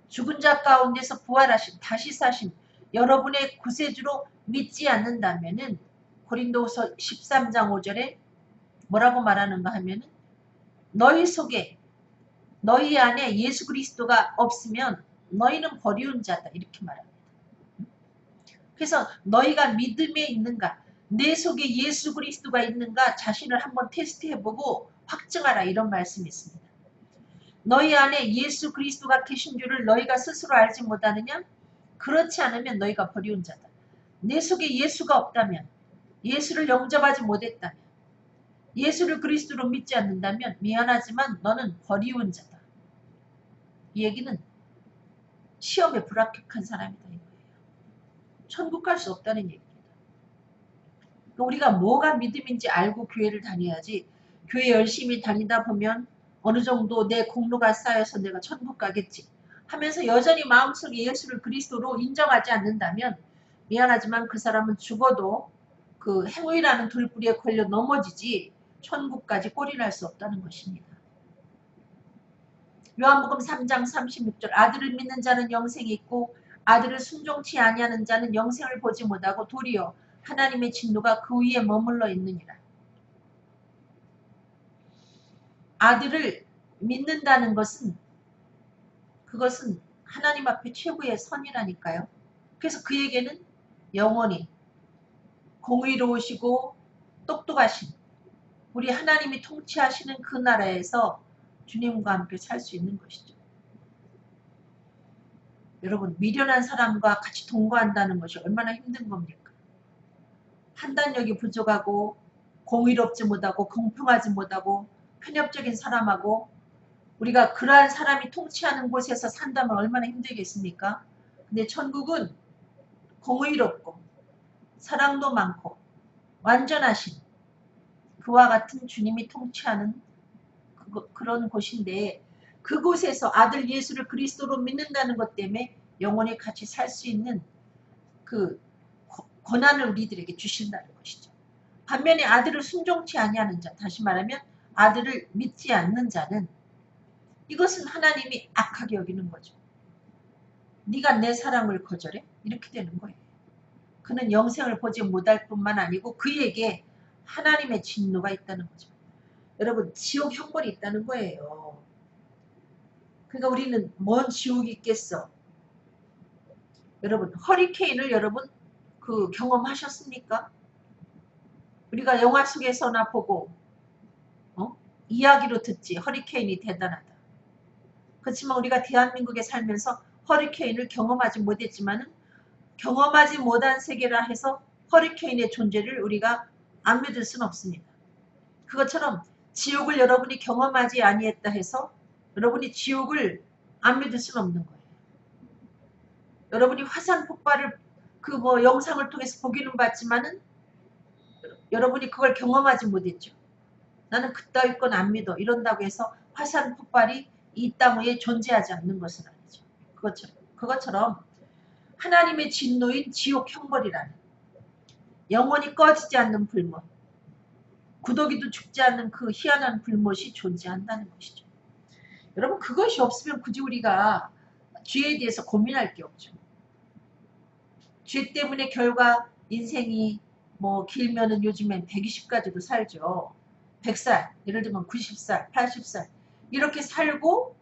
죽은 자 가운데서 부활하신 다시 사신 여러분의 구세주로 믿지 않는다면은 고린도후서 13장 5절에 뭐라고 말하는가 하면은 너희 속에 너희 안에 예수 그리스도가 없으면 너희는 버리운 자다 이렇게 말합니다. 그래서 너희가 믿음에 있는가, 내 속에 예수 그리스도가 있는가 자신을 한번 테스트해보고 확증하라 이런 말씀이 있습니다. 너희 안에 예수 그리스도가 계신 줄을 너희가 스스로 알지 못하느냐? 그렇지 않으면 너희가 버리운 자다. 내 속에 예수가 없다면, 예수를 영접하지 못했다면, 예수를 그리스도로 믿지 않는다면 미안하지만 너는 버리운 자다. 이 얘기는 시험에 불합격한 사람이다 이거예요. 천국 갈 수 없다는 얘기입니다. 우리가 뭐가 믿음인지 알고 교회를 다녀야지, 교회 열심히 다니다 보면 어느 정도 내 공로가 쌓여서 내가 천국 가겠지 하면서 여전히 마음속에 예수를 그리스도로 인정하지 않는다면 미안하지만 그 사람은 죽어도 그 행위라는 돌뿌리에 걸려 넘어지지 천국까지 꼴이 날 수 없다는 것입니다. 요한복음 3장 36절 아들을 믿는 자는 영생이 있고 아들을 순종치 아니하는 자는 영생을 보지 못하고 도리어 하나님의 진노가 그 위에 머물러 있느니라. 아들을 믿는다는 것은 그것은 하나님 앞에 최고의 선이라니까요. 그래서 그에게는 영원히 공의로우시고 똑똑하신 우리 하나님이 통치하시는 그 나라에서 주님과 함께 살 수 있는 것이죠. 여러분 미련한 사람과 같이 동거한다는 것이 얼마나 힘든 겁니까? 판단력이 부족하고 공의롭지 못하고 공평하지 못하고 편협적인 사람하고 우리가 그러한 사람이 통치하는 곳에서 산다면 얼마나 힘들겠습니까? 근데 천국은 공의롭고 사랑도 많고 완전하신 그와 같은 주님이 통치하는 그런 곳인데 그곳에서 아들 예수를 그리스도로 믿는다는 것 때문에 영원히 같이 살 수 있는 그 권한을 우리들에게 주신다는 것이죠. 반면에 아들을 순종치 아니하는 자, 다시 말하면 아들을 믿지 않는 자는 이것은 하나님이 악하게 여기는 거죠. 네가 내 사랑을 거절해? 이렇게 되는 거예요. 그는 영생을 보지 못할 뿐만 아니고 그에게 하나님의 진노가 있다는 거죠. 여러분 지옥 형벌이 있다는 거예요. 그러니까 우리는 뭔 지옥이 있겠어. 여러분 허리케인을 여러분 그 경험하셨습니까? 우리가 영화 속에서나 보고 이야기로 듣지 허리케인이 대단하다. 그렇지만 우리가 대한민국에 살면서 허리케인을 경험하지 못했지만 경험하지 못한 세계라 해서 허리케인의 존재를 우리가 안 믿을 수는 없습니다. 그것처럼 지옥을 여러분이 경험하지 아니했다 해서 여러분이 지옥을 안 믿을 수는 없는 거예요. 여러분이 화산 폭발을 그 영상을 통해서 보기는 봤지만은 여러분이 그걸 경험하지 못했죠. 나는 그따위 건 안 믿어 이런다고 해서 화산 폭발이 이 땅 위에 존재하지 않는 것은 아니죠. 그것처럼 하나님의 진노인 지옥 형벌이라는 영원히 꺼지지 않는 불못, 구더기도 죽지 않는 그 희한한 불못이 존재한다는 것이죠. 여러분 그것이 없으면 굳이 우리가 죄에 대해서 고민할 게 없죠. 죄 때문에 결과 인생이 길면은 요즘엔 120까지도 살죠. 100살, 예를 들면 90살, 80살 이렇게 살고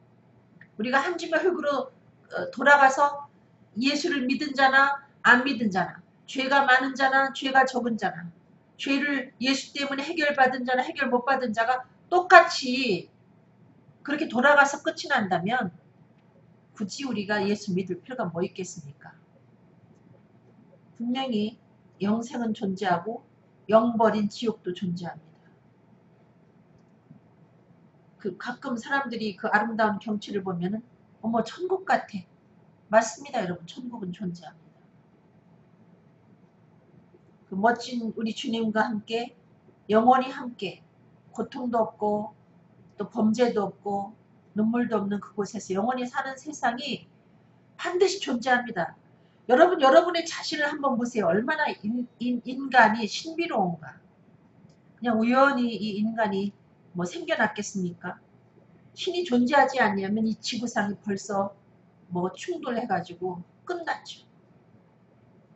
우리가 한 줌의 흙으로 돌아가서 예수를 믿은 자나 안 믿은 자나 죄가 많은 자나 죄가 적은 자나 죄를 예수 때문에 해결받은 자나 해결 못 받은 자가 똑같이 그렇게 돌아가서 끝이 난다면 굳이 우리가 예수 믿을 필요가 뭐 있겠습니까? 분명히 영생은 존재하고 영벌인 지옥도 존재합니다. 가끔 사람들이 그 아름다운 경치를 보면은 어머 천국 같아. 맞습니다 여러분. 천국은 존재합니다. 그 멋진 우리 주님과 함께 영원히 함께 고통도 없고 또 범죄도 없고 눈물도 없는 그곳에서 영원히 사는 세상이 반드시 존재합니다. 여러분 여러분의 자신을 한번 보세요. 얼마나 인간이 신비로운가. 그냥 우연히 이 인간이 생겨났겠습니까? 신이 존재하지 않냐면 이 지구상이 벌써 충돌해가지고 끝났죠.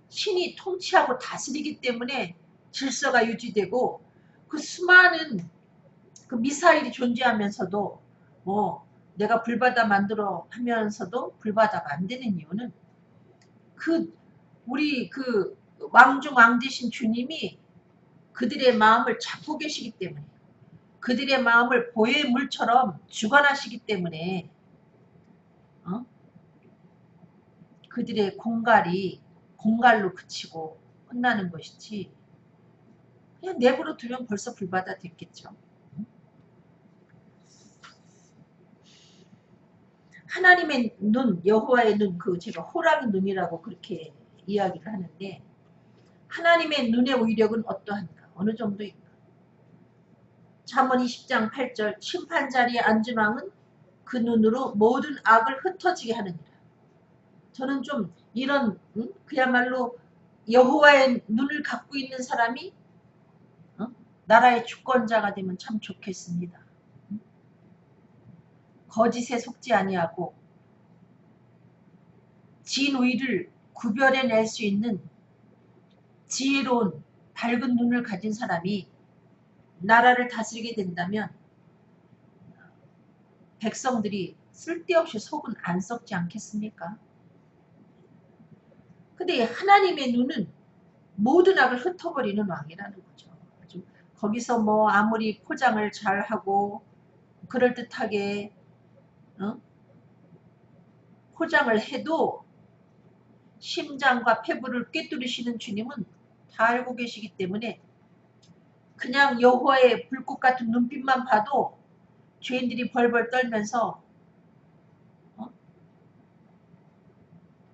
신이 통치하고 다스리기 때문에 질서가 유지되고 그 수많은 그 미사일이 존재하면서도 내가 불바다 만들어 하면서도 불바다가 안 되는 이유는 우리 왕중 왕되신 주님이 그들의 마음을 잡고 계시기 때문에 그들의 마음을 보혜의 물처럼 주관하시기 때문에 그들의 공갈로 그치고 끝나는 것이지 그냥 내버려 두면 벌써 불바다 됐겠죠. 하나님의 눈, 여호와의 눈, 제가 호랑이 눈이라고 그렇게 이야기를 하는데 하나님의 눈의 위력은 어떠한가? 어느 정도인가? 잠언 20장 8절 심판 자리에 앉은 왕은 그 눈으로 모든 악을 흩어지게 하느니라. 저는 좀 이런 그야말로 여호와의 눈을 갖고 있는 사람이 나라의 주권자가 되면 참 좋겠습니다. 거짓에 속지 아니하고 진위를 구별해낼 수 있는 지혜로운 밝은 눈을 가진 사람이 나라를 다스리게 된다면 백성들이 쓸데없이 속은 안 썩지 않겠습니까? 근데 하나님의 눈은 모든 악을 흩어버리는 왕이라는 거죠. 거기서 뭐 아무리 포장을 잘하고 그럴듯하게 포장을 해도 심장과 폐부를 꿰뚫으시는 주님은 다 알고 계시기 때문에 그냥 여호와의 불꽃 같은 눈빛만 봐도 죄인들이 벌벌 떨면서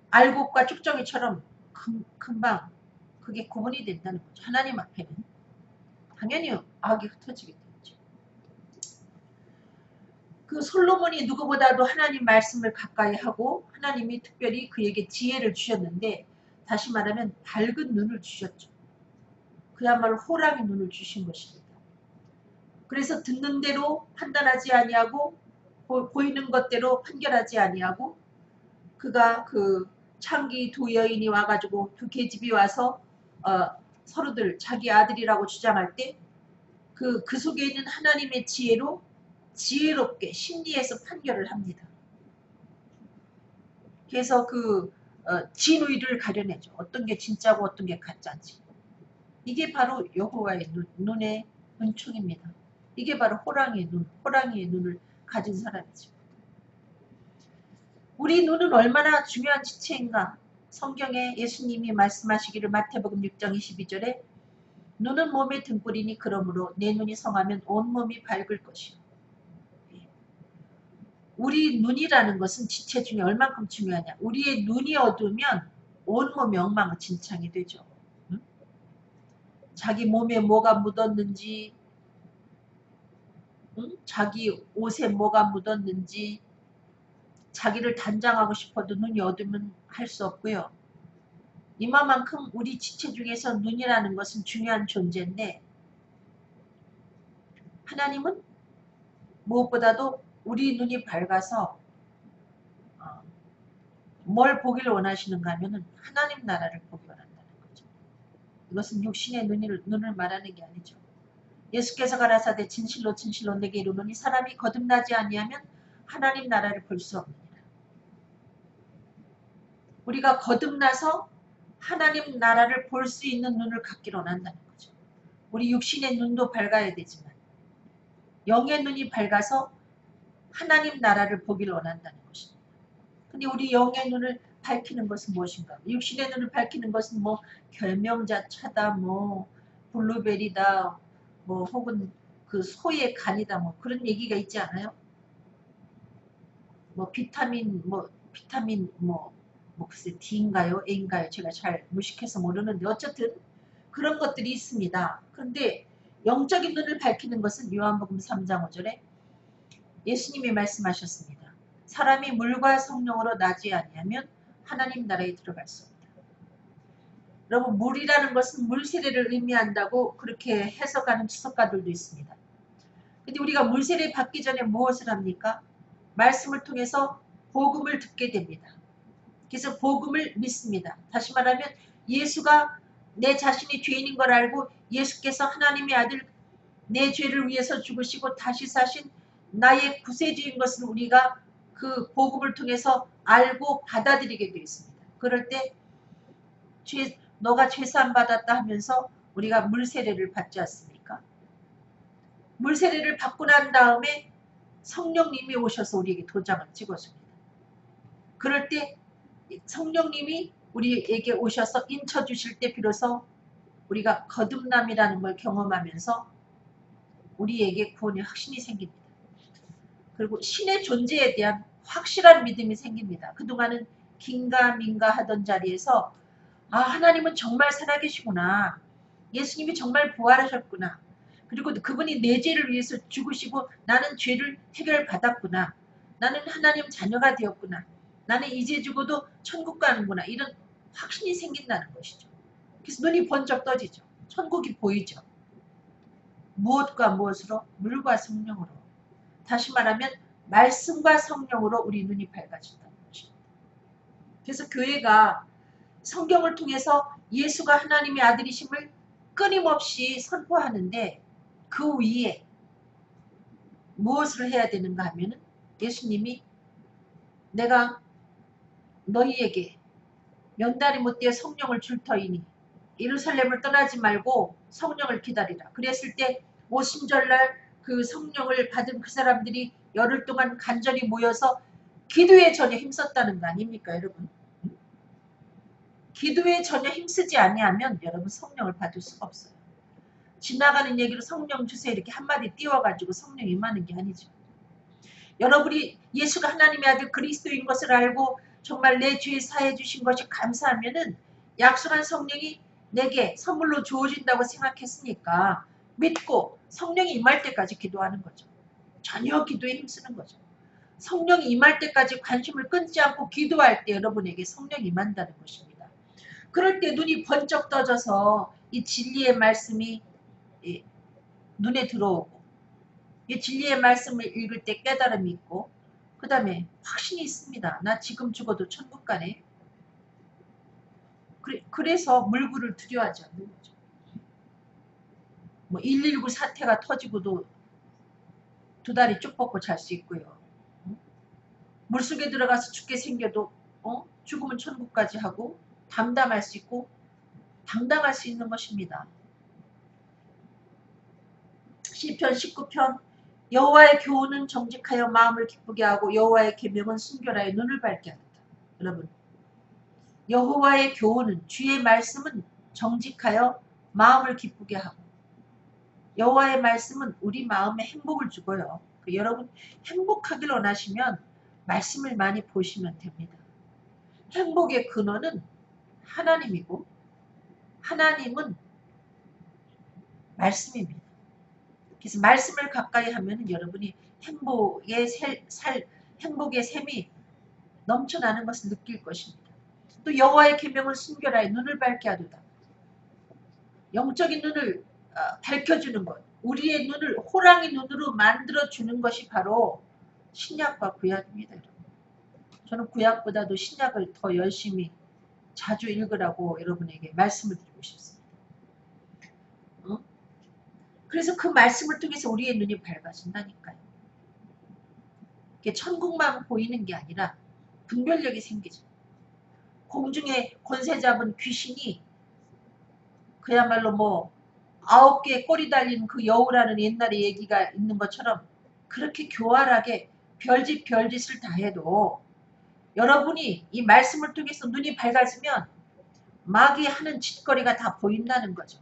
알곡과 쭉정이처럼 금방 그게 구분이 된다는 거죠. 하나님 앞에는 당연히 악이 흩어지게 되죠. 그 솔로몬이 누구보다도 하나님 말씀을 가까이 하고 하나님이 특별히 그에게 지혜를 주셨는데 다시 말하면 밝은 눈을 주셨죠. 그야말로 호랑이 눈을 주신 것입니다. 그래서 듣는 대로 판단하지 아니하고 보이는 것대로 판결하지 아니하고 그가 그 창기 두 여인이 와가지고 두 계집이 와서 서로들 자기 아들이라고 주장할 때 그 속에 있는 하나님의 지혜로 지혜롭게 심리에서 판결을 합니다. 그래서 그 진위를 가려내죠. 어떤 게 진짜고 어떤 게 가짜인지. 이게 바로 여호와의 눈의 은총입니다. 이게 바로 호랑이의 눈을 가진 사람이죠. 우리 눈은 얼마나 중요한 지체인가. 성경에 예수님이 말씀하시기를 마태복음 6장 22절에 눈은 몸의 등불이니 그러므로 내 눈이 성하면 온몸이 밝을 것이요. 우리 눈이라는 것은 지체 중에 얼만큼 중요하냐. 우리의 눈이 어두우면 온몸이 엉망진창이 되죠. 응? 자기 몸에 뭐가 묻었는지 자기 옷에 뭐가 묻었는지 자기를 단장하고 싶어도 눈이 어두우면 할 수 없고요. 이만큼 우리 지체 중에서 눈이라는 것은 중요한 존재인데 하나님은 무엇보다도 우리 눈이 밝아서 뭘 보기를 원하시는가 하면 하나님 나라를 보기 원한다는 거죠. 이것은 육신의 눈을 말하는 게 아니죠. 예수께서 가라사대 진실로 진실로 내게 이르노니 사람이 거듭나지 아니하면 하나님 나라를 볼 수 없느니라. 우리가 거듭나서 하나님 나라를 볼 수 있는 눈을 갖기를 원한다는 거죠. 우리 육신의 눈도 밝아야 되지만 영의 눈이 밝아서 하나님 나라를 보기를 원한다는 것입니다. 근데 우리 영의 눈을 밝히는 것은 무엇인가? 육신의 눈을 밝히는 것은 뭐 결명자차다, 뭐 블루베리다, 뭐 혹은 그 소의 간이다, 뭐 그런 얘기가 있지 않아요? 뭐 비타민 글쎄 D인가요? A인가요? 제가 잘 무식해서 모르는데 어쨌든 그런 것들이 있습니다. 그런데 영적인 눈을 밝히는 것은 요한복음 3장 5절에 예수님이 말씀하셨습니다. 사람이 물과 성령으로 나지 아니하면 하나님 나라에 들어갈 수 없다. 여러분 물이라는 것은 물세례를 의미한다고 그렇게 해석하는 추석가들도 있습니다. 근데 우리가 물세례 받기 전에 무엇을 합니까? 말씀을 통해서 복음을 듣게 됩니다. 그래서 복음을 믿습니다. 다시 말하면 예수가 내 자신이 죄인인 걸 알고 예수께서 하나님의 아들 내 죄를 위해서 죽으시고 다시 사신 나의 구세주인 것을 우리가 그 복음을 통해서 알고 받아들이게 되어 있습니다. 그럴 때 너가 죄사함 받았다 하면서 우리가 물세례를 받지 않습니까? 물세례를 받고 난 다음에 성령님이 오셔서 우리에게 도장을 찍어줍니다. 그럴 때 성령님이 우리에게 오셔서 인쳐주실 때 비로소 우리가 거듭남이라는 걸 경험하면서 우리에게 구원의 확신이 생깁니다. 그리고 신의 존재에 대한 확실한 믿음이 생깁니다. 그동안은 긴가민가 하던 자리에서 하나님은 정말 살아계시구나. 예수님이 정말 부활하셨구나. 그리고 그분이 내 죄를 위해서 죽으시고 나는 죄를 해결받았구나. 나는 하나님 자녀가 되었구나. 나는 이제 죽어도 천국 가는구나. 이런 확신이 생긴다는 것이죠. 그래서 눈이 번쩍 떠지죠. 천국이 보이죠. 무엇과 무엇으로? 물과 성령으로. 다시 말하면 말씀과 성령으로 우리 눈이 밝아진다는 것입니다. 그래서 교회가 성경을 통해서 예수가 하나님의 아들이심을 끊임없이 선포하는데 그 위에 무엇을 해야 되는가 하면은 예수님이 내가 너희에게 면달이 못되어 성령을 줄 터이니 예루살렘을 떠나지 말고 성령을 기다리라. 그랬을 때 오순절날 그 성령을 받은 그 사람들이 열흘 동안 간절히 모여서 기도에 전혀 힘썼다는 거 아닙니까 여러분? 기도에 전혀 힘쓰지 아니하면 여러분 성령을 받을 수가 없어요. 지나가는 얘기로 성령 주세요 이렇게 한마디 띄워가지고 성령 임하는 게 아니죠. 여러분이 예수가 하나님의 아들 그리스도인 것을 알고 정말 내 죄 사해 주신 것이 감사하면은 약속한 성령이 내게 선물로 주어진다고 생각했으니까 믿고 성령이 임할 때까지 기도하는 거죠. 전혀 기도에 힘쓰는 거죠. 성령이 임할 때까지 관심을 끊지 않고 기도할 때 여러분에게 성령이 임한다는 것입니다. 그럴 때 눈이 번쩍 떠져서 이 진리의 말씀이 눈에 들어오고 이 진리의 말씀을 읽을 때 깨달음이 있고 그 다음에 확신이 있습니다. 나 지금 죽어도 천국 가네. 그래서 물불을 두려워하지 않는 거죠. 뭐 119 사태가 터지고도 두 다리 쭉 뻗고 잘 수 있고요. 물속에 들어가서 죽게 생겨도 죽으면 천국까지 하고 담담할 수 있고 당당할 수 있는 것입니다. 시편 19편 여호와의 교훈은 정직하여 마음을 기쁘게 하고 여호와의 계명은 순결하여 눈을 밝게 하다. 여러분 여호와의 교훈은 주의 말씀은 정직하여 마음을 기쁘게 하고 여호와의 말씀은 우리 마음에 행복을 주고요. 여러분 행복하길 원하시면 말씀을 많이 보시면 됩니다. 행복의 근원은 하나님이고 하나님은 말씀입니다. 그래서 말씀을 가까이 하면 여러분이 행복의 셈이 넘쳐나는 것을 느낄 것입니다. 또 여호와의 계명은 순결하여 눈을 밝게 하도다. 영적인 눈을 밝혀주는 것. 우리의 눈을 호랑이 눈으로 만들어주는 것이 바로 신약과 구약입니다. 여러분. 저는 구약보다도 신약을 더 열심히 자주 읽으라고 여러분에게 말씀을 드리고 싶습니다. 그래서 그 말씀을 통해서 우리의 눈이 밝아진다니까요. 이게 천국만 보이는 게 아니라 분별력이 생기죠. 공중에 권세 잡은 귀신이 그야말로 뭐 9개의 꼬리 달린 그 여우라는 옛날에 얘기가 있는 것처럼 그렇게 교활하게 별짓을 다 해도 여러분이 이 말씀을 통해서 눈이 밝아지면 마귀 하는 짓거리가 다 보인다는 거죠.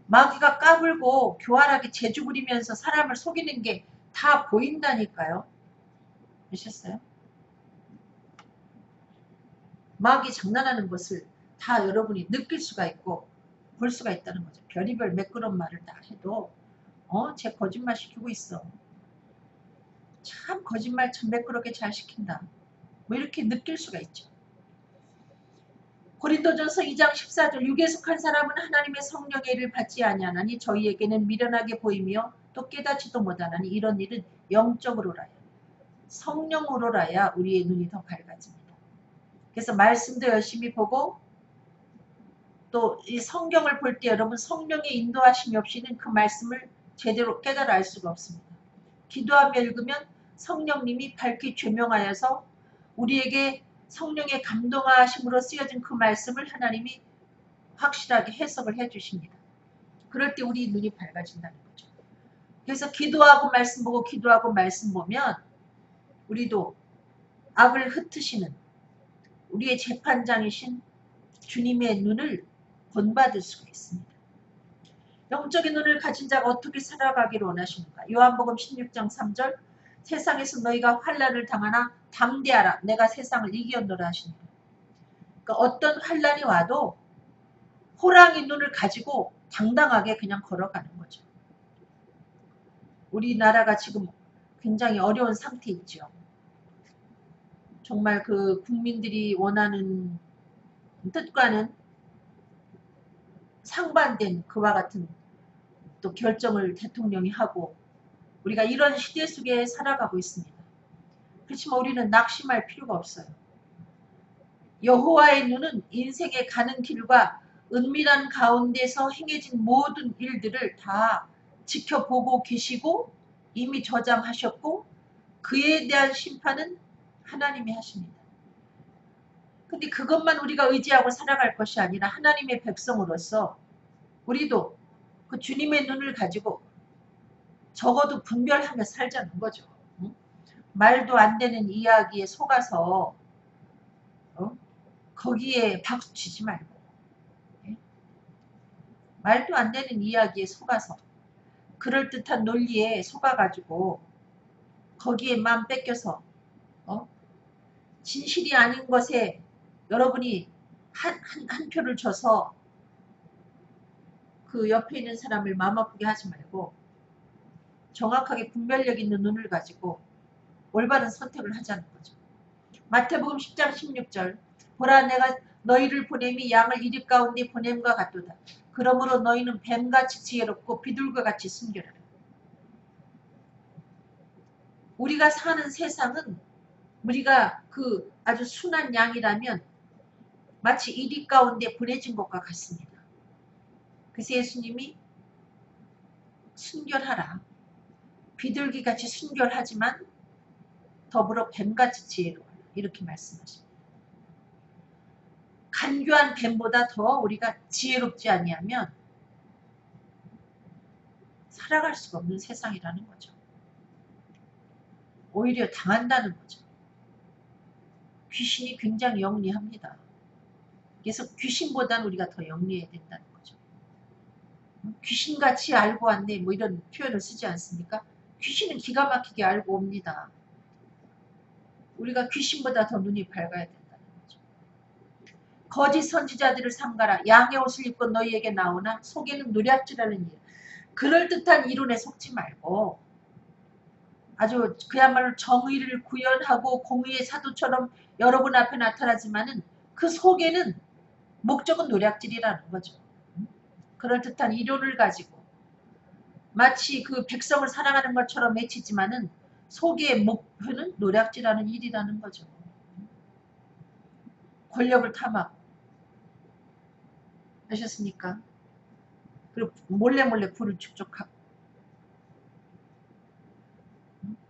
마귀가 까불고 교활하게 재주 부리면서 사람을 속이는 게 다 보인다니까요. 보셨어요? 마귀 장난하는 것을 다 여러분이 느낄 수가 있고 볼 수가 있다는 거죠. 별의별 매끄러운 말을 다 해도 쟤 거짓말 시키고 있어. 참 거짓말 참 매끄럽게 잘 시킨다. 뭐 이렇게 느낄 수가 있죠. 고린도전서 2장 14절 육에 속한 사람은 하나님의 성령의 일을 받지 아니하나니 저희에게는 미련하게 보이며 또 깨닫지도 못하나니 이런 일은 영적으로라야 성령으로라야 우리의 눈이 더 밝아집니다. 그래서 말씀도 열심히 보고 또 이 성경을 볼 때 여러분 성령의 인도하심이 없이는 그 말씀을 제대로 깨달아 알 수가 없습니다. 기도하며 읽으면 성령님이 밝히 조명하여서 우리에게 성령의 감동하심으로 쓰여진 그 말씀을 하나님이 확실하게 해석을 해주십니다. 그럴 때 우리 눈이 밝아진다는 거죠. 그래서 기도하고 말씀 보고 기도하고 말씀 보면 우리도 악을 흩으시는 우리의 재판장이신 주님의 눈을 본받을 수가 있습니다. 영적인 눈을 가진 자가 어떻게 살아가기를 원하십니까? 요한복음 16장 3절 세상에서 너희가 환난을 당하나 담대하라 내가 세상을 이겼노라 하시니라. 그러니까 어떤 환난이 와도 호랑이 눈을 가지고 당당하게 그냥 걸어가는 거죠. 우리나라가 지금 굉장히 어려운 상태에 있죠. 정말 그 국민들이 원하는 뜻과는 상반된 그와 같은 또 결정을 대통령이 하고 우리가 이런 시대 속에 살아가고 있습니다. 그렇지만 우리는 낙심할 필요가 없어요. 여호와의 눈은 인생의 가는 길과 은밀한 가운데서 행해진 모든 일들을 다 지켜보고 계시고 이미 저장하셨고 그에 대한 심판은 하나님이 하십니다. 근데 그것만 우리가 의지하고 살아갈 것이 아니라 하나님의 백성으로서 우리도 그 주님의 눈을 가지고 적어도 분별하며 살자는 거죠. 응? 말도 안 되는 이야기에 속아서 거기에 박수치지 말고 말도 안 되는 이야기에 속아서 그럴듯한 논리에 속아가지고 거기에 마음 뺏겨서 진실이 아닌 것에 여러분이 한 표를 줘서 그 옆에 있는 사람을 마음 아프게 하지 말고 정확하게 분별력 있는 눈을 가지고 올바른 선택을 하자는 거죠. 마태복음 10장 16절 보라 내가 너희를 보냄이 양을 이리 가운데 보냄과 같도다. 그러므로 너희는 뱀같이 지혜롭고 비둘과 같이 순결하라. 우리가 사는 세상은 우리가 그 아주 순한 양이라면 마치 이리 가운데 보내진 것과 같습니다. 그래서 예수님이 순결하라. 비둘기같이 순결하지만 더불어 뱀같이 지혜로워라. 이렇게 말씀하십니다. 간교한 뱀보다 더 우리가 지혜롭지 아니하면 살아갈 수가 없는 세상이라는 거죠. 오히려 당한다는 거죠. 귀신이 굉장히 영리합니다. 그래서 귀신보다는 우리가 더 영리해야 된다는 거죠. 귀신같이 알고 왔네 뭐 이런 표현을 쓰지 않습니까? 귀신은 기가 막히게 알고 옵니다. 우리가 귀신보다 더 눈이 밝아야 된다는 거죠. 거짓 선지자들을 삼가라. 양의 옷을 입고 너희에게 나오나 속에는 노략질하는 일. 그럴듯한 이론에 속지 말고 아주 그야말로 정의를 구현하고 공의의 사도처럼 여러분 앞에 나타나지만은 그 속에는 목적은 노략질이라는 거죠. 그럴듯한 이론을 가지고 마치 그 백성을 사랑하는 것처럼 외치지만은 속의 목표는 노략질하는 일이라는 거죠. 권력을 탐하고 하셨습니까? 그리고 몰래 불을 축적하고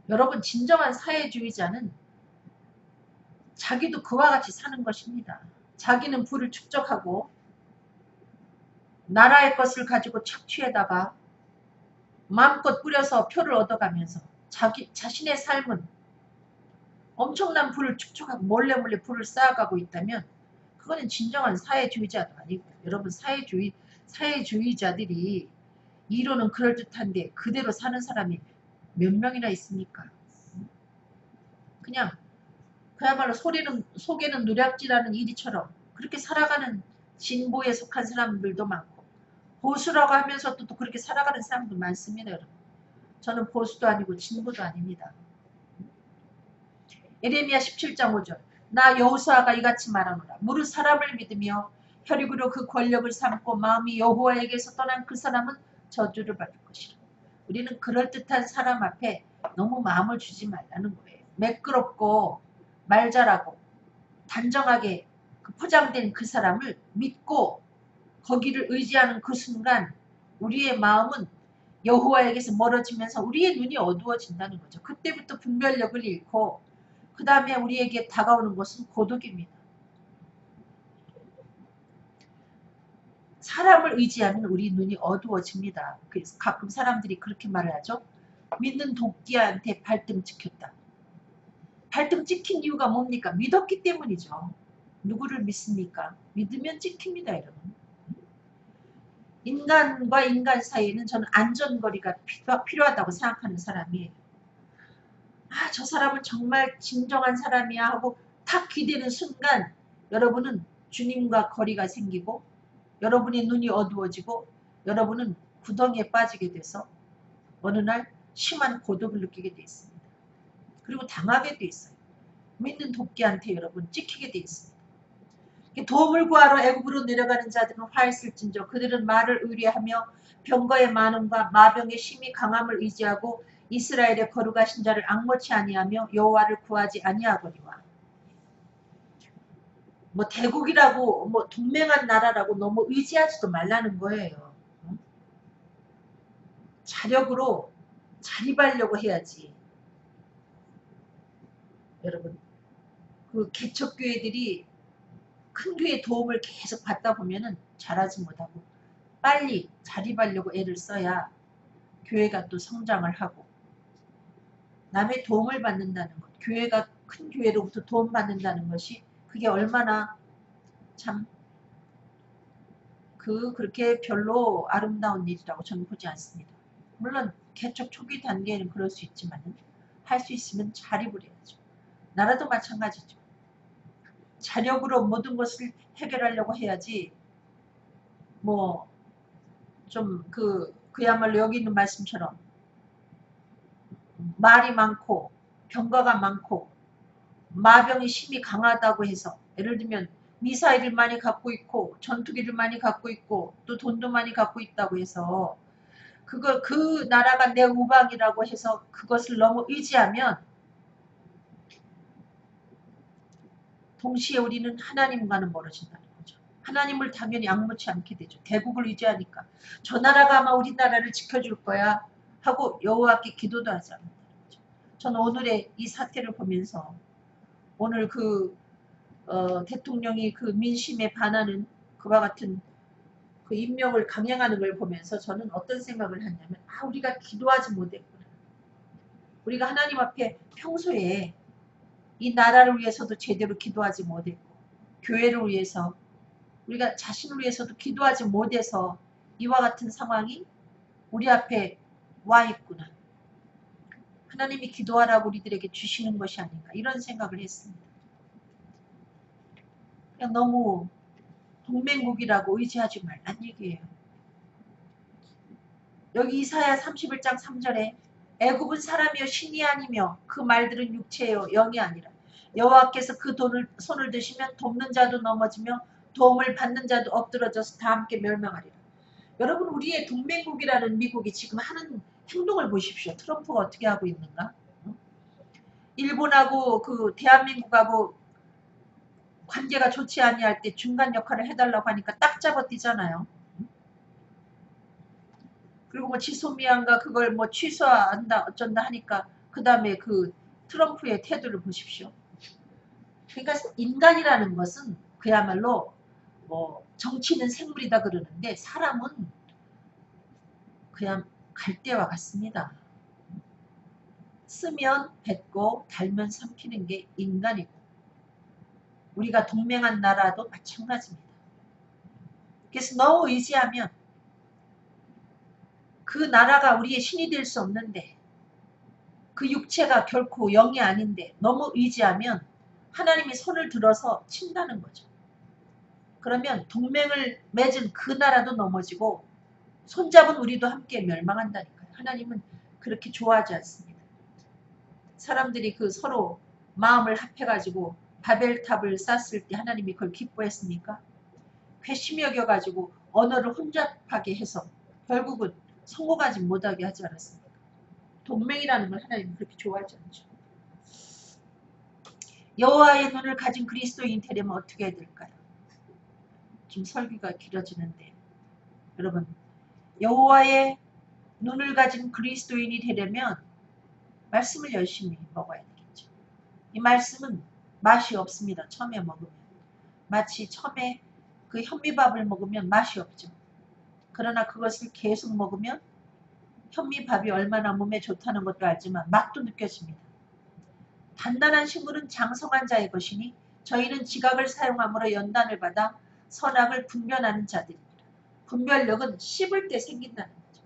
여러분 진정한 사회주의자는 자기도 그와 같이 사는 것입니다. 자기는 부를 축적하고 나라의 것을 가지고 착취에다가 마음껏 뿌려서 표를 얻어가면서 자신의 삶은 엄청난 부를 축적하고 몰래 부를 쌓아가고 있다면 그거는 진정한 사회주의자도 아니고 여러분 사회주의자들이 이론은 그럴듯한데 그대로 사는 사람이 몇 명이나 있습니까? 그냥 그야말로 속에는 노략질하는 이리처럼 그렇게 살아가는 진보에 속한 사람들도 많고 보수라고 하면서도 또 그렇게 살아가는 사람도 많습니다. 여러분. 저는 보수도 아니고 진보도 아닙니다. 예레미야 17장 5절 나 여호수아가 이같이 말하노라. 무릇 사람을 믿으며 혈육으로 그 권력을 삼고 마음이 여호와에게서 떠난 그 사람은 저주를 받을 것이라. 우리는 그럴듯한 사람 앞에 너무 마음을 주지 말라는 거예요. 매끄럽고 말 잘하고 단정하게 포장된 그 사람을 믿고 거기를 의지하는 그 순간 우리의 마음은 여호와에게서 멀어지면서 우리의 눈이 어두워진다는 거죠. 그때부터 분별력을 잃고 그 다음에 우리에게 다가오는 것은 고독입니다. 사람을 의지하면 우리 눈이 어두워집니다. 그래서 가끔 사람들이 그렇게 말을 하죠. 믿는 도끼한테 발등 찍혔다. 발등 찍힌 이유가 뭡니까? 믿었기 때문이죠. 누구를 믿습니까? 믿으면 찍힙니다. 여러분. 인간과 인간 사이에는 저는 안전거리가 필요하다고 생각하는 사람이에요. 아, 저 사람은 정말 진정한 사람이야 하고 탁 기대는 순간 여러분은 주님과 거리가 생기고 여러분의 눈이 어두워지고 여러분은 구덩이에 빠지게 돼서 어느 날 심한 고독을 느끼게 돼 있습니다. 그리고 당하게 돼 있어요. 믿는 도끼한테 여러분 찍히게 돼 있습니다. 도움을 구하러 애굽으로 내려가는 자들은 화했을진저 그들은 말을 의뢰하며 병거의 많음과 마병의 심히 강함을 의지하고 이스라엘의 거룩하신 자를 앙모치 아니하며 여호와를 구하지 아니하거니와. 뭐 대국이라고 뭐 동맹한 나라라고 너무 의지하지도 말라는 거예요. 자력으로 자립하려고 해야지. 여러분, 그 개척교회들이 큰 교회 도움을 계속 받다 보면은 잘하지 못하고 빨리 자립하려고 애를 써야 교회가 또 성장을 하고, 남의 도움을 받는다는 것, 교회가 큰 교회로부터 도움 받는다는 것이 그게 얼마나 참 그렇게 별로 아름다운 일이라고 저는 보지 않습니다. 물론 개척 초기 단계에는 그럴 수 있지만 할 수 있으면 자립을 해야죠. 나라도 마찬가지죠. 자력으로 모든 것을 해결하려고 해야지. 뭐 좀 그야말로 여기 있는 말씀처럼 말이 많고 병가가 많고 마병이 심히 강하다고 해서, 예를 들면 미사일을 많이 갖고 있고 전투기를 많이 갖고 있고 또 돈도 많이 갖고 있다고 해서 그 나라가 내 우방이라고 해서 그것을 너무 의지하면 동시에 우리는 하나님과는 멀어진다는 거죠. 하나님을 당연히 앙무치 않게 되죠. 대국을 의지하니까 저 나라가 아마 우리나라를 지켜줄 거야 하고 여호와께 기도도 하지 않는다는 거죠. 저는 오늘의 이 사태를 보면서 오늘 대통령이 그 민심에 반하는 그와 같은 그 임명을 강행하는 걸 보면서 저는 어떤 생각을 했냐면, 우리가 기도하지 못했구나. 우리가 하나님 앞에 평소에 이 나라를 위해서도 제대로 기도하지 못했고, 교회를 위해서, 우리가 자신을 위해서도 기도하지 못해서 이와 같은 상황이 우리 앞에 와 있구나. 하나님이 기도하라고 우리들에게 주시는 것이 아닌가, 이런 생각을 했습니다. 그냥 너무 동맹국이라고 의지하지 말란 얘기예요. 여기 이사야 31장 3절에 애굽은 사람이요 신이 아니며 그 말들은 육체요 영이 아니라 여호와께서 그 손을 드시면 돕는 자도 넘어지며 도움을 받는 자도 엎드러져서 다 함께 멸망하리라. 여러분, 우리의 동맹국이라는 미국이 지금 하는 행동을 보십시오. 트럼프가 어떻게 하고 있는가? 일본하고 대한민국하고 관계가 좋지 아니할 때 중간 역할을 해달라고 하니까 딱 잡아뛰잖아요. 그리고 뭐 지소미아인가 그걸 뭐 취소한다 어쩐다 하니까 그 다음에 트럼프의 태도를 보십시오. 그러니까 인간이라는 것은 그야말로 뭐 정치는 생물이다 그러는데 사람은 그냥 갈대와 같습니다. 쓰면 뱉고 달면 삼키는 게 인간이고, 우리가 동맹한 나라도 마찬가지입니다. 그래서 너무 의지하면 그 나라가 우리의 신이 될 수 없는데, 그 육체가 결코 영이 아닌데 너무 의지하면 하나님이 손을 들어서 친다는 거죠. 그러면 동맹을 맺은 그 나라도 넘어지고 손잡은 우리도 함께 멸망한다니까요. 하나님은 그렇게 좋아하지 않습니다. 사람들이 서로 마음을 합해가지고 바벨탑을 쌓았을 때 하나님이 그걸 기뻐했습니까? 회심히 여겨가지고 언어를 혼잡하게 해서 결국은 성공하지 못하게 하지 않았습니까? 동맹이라는 걸 하나님은 그렇게 좋아하지 않죠. 여호와의 눈을 가진 그리스도인이 되려면 어떻게 해야 될까요? 좀 설교가 길어지는데, 여러분, 여호와의 눈을 가진 그리스도인이 되려면 말씀을 열심히 먹어야 되겠죠. 이 말씀은 맛이 없습니다. 처음에 먹으면. 마치 처음에 그 현미밥을 먹으면 맛이 없죠. 그러나 그것을 계속 먹으면 현미밥이 얼마나 몸에 좋다는 것도 알지만 맛도 느껴집니다. 단단한 식물은 장성한 자의 것이니 저희는 지각을 사용함으로 연단을 받아 선악을 분별하는 자들입니다. 분별력은 씹을 때 생긴다는 거죠.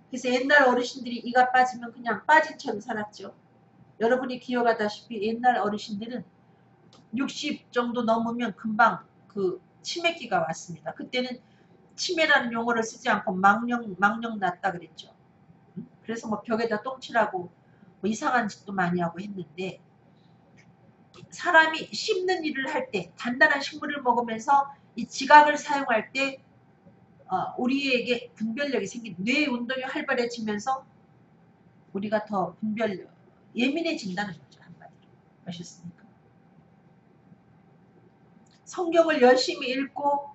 그래서 옛날 어르신들이 이가 빠지면 그냥 빠진 채로 살았죠. 여러분이 기억하다시피 옛날 어르신들은 60 정도 넘으면 금방 치매기가 왔습니다. 그때는 치매라는 용어를 쓰지 않고 망령 났다 그랬죠. 그래서 뭐 벽에다 똥칠하고 뭐 이상한 짓도 많이 하고 했는데, 사람이 씹는 일을 할 때, 단단한 식물을 먹으면서 이 지각을 사용할 때 우리에게 분별력이 생긴, 뇌 운동이 활발해지면서 우리가 더 예민해진다는 거죠. 한마디로. 아셨습니까? 성경을 열심히 읽고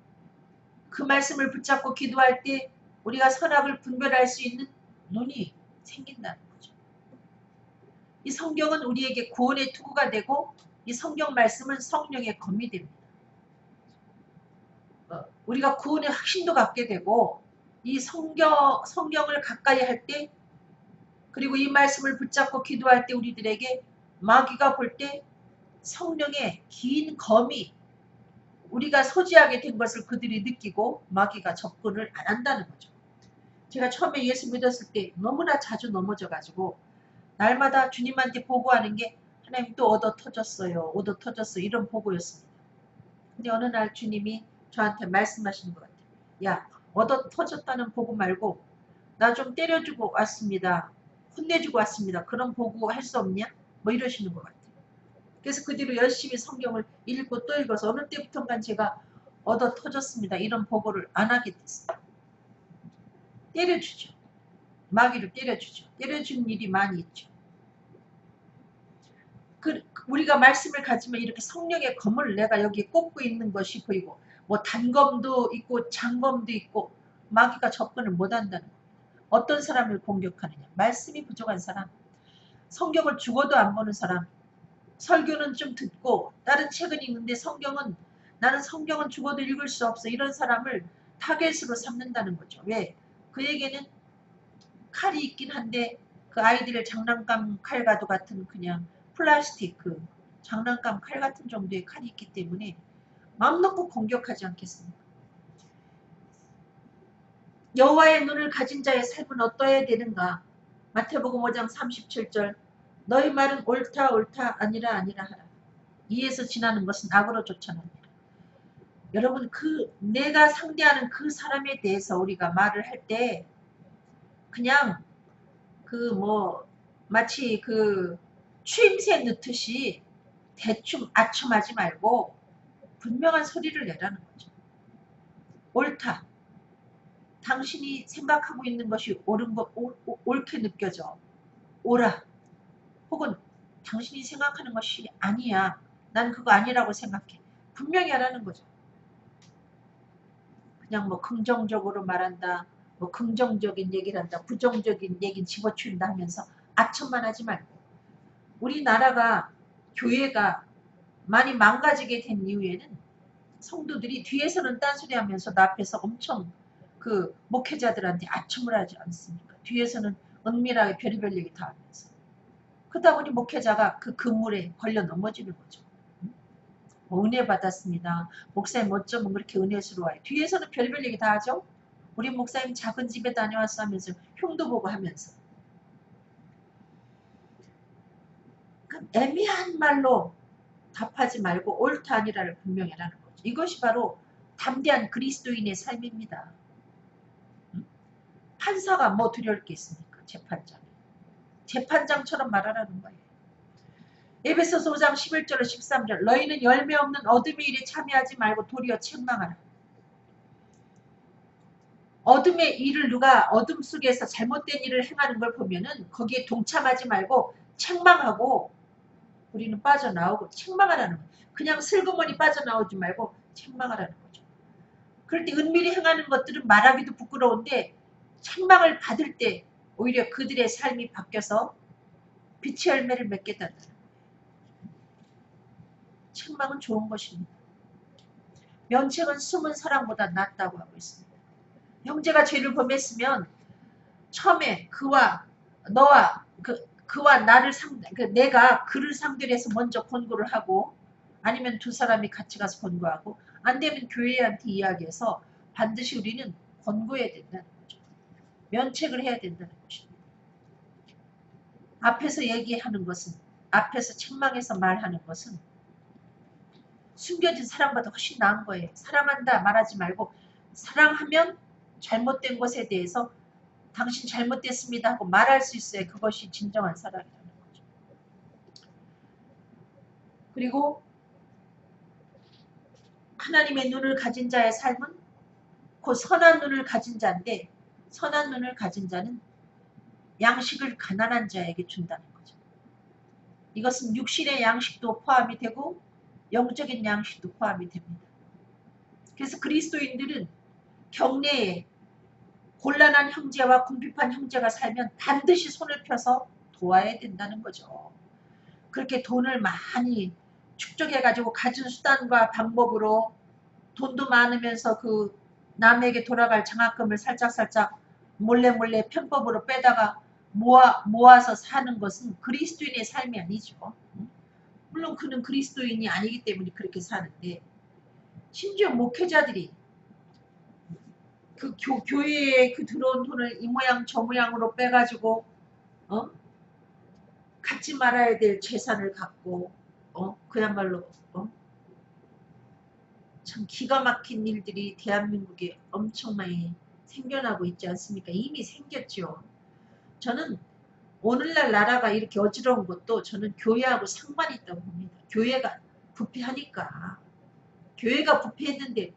그 말씀을 붙잡고 기도할 때 우리가 선악을 분별할 수 있는 눈이 생긴다는 거죠. 이 성경은 우리에게 구원의 투구가 되고 이 성경 말씀은 성령의 검이 됩니다. 우리가 구원의 확신도 갖게 되고 이 성경을 가까이 할 때 그리고 이 말씀을 붙잡고 기도할 때 우리들에게 마귀가 볼 때 성령의 긴 검이 우리가 소지하게 된 것을 그들이 느끼고 마귀가 접근을 안 한다는 거죠. 제가 처음에 예수 믿었을 때 너무나 자주 넘어져 가지고 날마다 주님한테 보고하는 게 하나님 또 얻어 터졌어요. 얻어 터졌어. 이런 보고였습니다. 근데 어느 날 주님이 저한테 말씀하시는 것 같아요. 야, 얻어 터졌다는 보고 말고 나 좀 때려주고 왔습니다. 혼내주고 왔습니다. 그런 보고 할 수 없냐? 뭐 이러시는 것 같아요. 그래서 그 뒤로 열심히 성경을 읽고 또 읽어서 어느 때부턴가 제가 얻어 터졌습니다. 이런 보고를 안 하게 됐어요. 때려주죠. 마귀를 때려주죠. 때려주는 일이 많이 있죠. 우리가 말씀을 가지면 이렇게 성령의 검을 내가 여기에 꽂고 있는 것이 보이고 뭐 단검도 있고 장검도 있고 마귀가 접근을 못한다는 거예요. 어떤 사람을 공격하느냐. 말씀이 부족한 사람, 성경을 죽어도 안 보는 사람, 설교는 좀 듣고 다른 책은 읽는데 나는 성경은 죽어도 읽을 수 없어. 이런 사람을 타겟으로 삼는다는 거죠. 왜? 그에게는 칼이 있긴 한데 그 아이들의 장난감 칼과도 같은 그냥 플라스틱 장난감 칼 같은 정도의 칼이 있기 때문에 마음 놓고 공격하지 않겠습니까? 여호와의 눈을 가진 자의 삶은 어떠해야 되는가? 마태복음 5장 37절 너희 말은 옳다 옳다 아니라 아니라 하라. 이에서 지나는 것은 악으로 쫓아납니다. 여러분 내가 상대하는 그 사람에 대해서 우리가 말을 할 때 그냥 마치 추임새 넣듯이 대충 아첨하지 말고 분명한 소리를 내라는 거죠. 옳다. 당신이 생각하고 있는 것이 옳게 느껴져. 옳아. 혹은 당신이 생각하는 것이 아니야. 난 그거 아니라고 생각해. 분명히 하라는 거죠. 그냥 긍정적으로 말한다. 긍정적인 얘기를 한다. 부정적인 얘기는 집어치운다 하면서 아첨만 하지 말고 우리나라가 교회가 많이 망가지게 된 이유에는 성도들이 뒤에서는 딴소리 하면서 앞에서 엄청 목회자들한테 아첨을 하지 않습니까? 뒤에서는 은밀하게 별의별 얘기 다 하면서 그러다 보니 목회자가 그 그물에 걸려 넘어지는 거죠. 은혜 받았습니다. 목사님 어쩌면 그렇게 은혜스러워요. 뒤에서는 별별 얘기 다 하죠. 우리 목사님 작은 집에 다녀왔어 하면서 흉도 보고 하면서 애매한 말로 답하지 말고 옳다 아니라를 분명히 하라는 거죠. 이것이 바로 담대한 그리스도인의 삶입니다. 판사가 뭐 두려울 게 있습니까? 재판장처럼 말하라는 거예요. 에베소서 5장 11절로 13절 너희는 열매 없는 어둠의 일에 참여하지 말고 도리어 책망하라. 어둠의 일을 누가 어둠 속에서 잘못된 일을 행하는 걸 보면은 거기에 동참하지 말고 책망하고 우리는 빠져나오고 책망하라는 거예요. 그냥 슬그머니 빠져나오지 말고 책망하라는 거죠. 그럴 때 은밀히 행하는 것들은 말하기도 부끄러운데 책망을 받을 때 오히려 그들의 삶이 바뀌어서 빛의 열매를 맺게 된다는 거예요. 책망은 좋은 것입니다. 면책은 숨은 사랑보다 낫다고 하고 있습니다. 형제가 죄를 범했으면 처음에 그와 나를 내가 그를 상대로 해서 먼저 권고를 하고 아니면 두 사람이 같이 가서 권고하고 안 되면 교회한테 이야기해서 반드시 우리는 권고해야 된다는 거죠. 면책을 해야 된다는 것입니다. 앞에서 얘기하는 것은 앞에서 책망해서 말하는 것은 숨겨진 사랑보다 훨씬 나은 거예요. 사랑한다 말하지 말고 사랑하면 잘못된 것에 대해서 당신 잘못됐습니다 하고 말할 수 있어야 그것이 진정한 사랑이라는 거죠. 그리고 하나님의 눈을 가진 자의 삶은 곧 선한 눈을 가진 자인데 선한 눈을 가진 자는 양식을 가난한 자에게 준다는 거죠. 이것은 육신의 양식도 포함이 되고 영적인 양식도 포함이 됩니다. 그래서 그리스도인들은 경내에 곤란한 형제와 궁핍한 형제가 살면 반드시 손을 펴서 도와야 된다는 거죠. 그렇게 돈을 많이 축적해가지고 가진 수단과 방법으로 돈도 많으면서 그 남에게 돌아갈 장학금을 살짝살짝 몰래 편법으로 빼다가 모아서 사는 것은 그리스도인의 삶이 아니죠. 물론 그는 그리스도인이 아니기 때문에 그렇게 사는데, 심지어 목회자들이 그 교회에 그 들어온 돈을 이 모양 저 모양으로 빼가지고 갖지 말아야 될 재산을 갖고 그야말로 참 기가 막힌 일들이 대한민국에 엄청나게 생겨나고 있지 않습니까? 이미 생겼죠. 저는 오늘날 나라가 이렇게 어지러운 것도 저는 교회하고 상관이 있다고 봅니다. 교회가 부패하니까. 교회가 부패했는데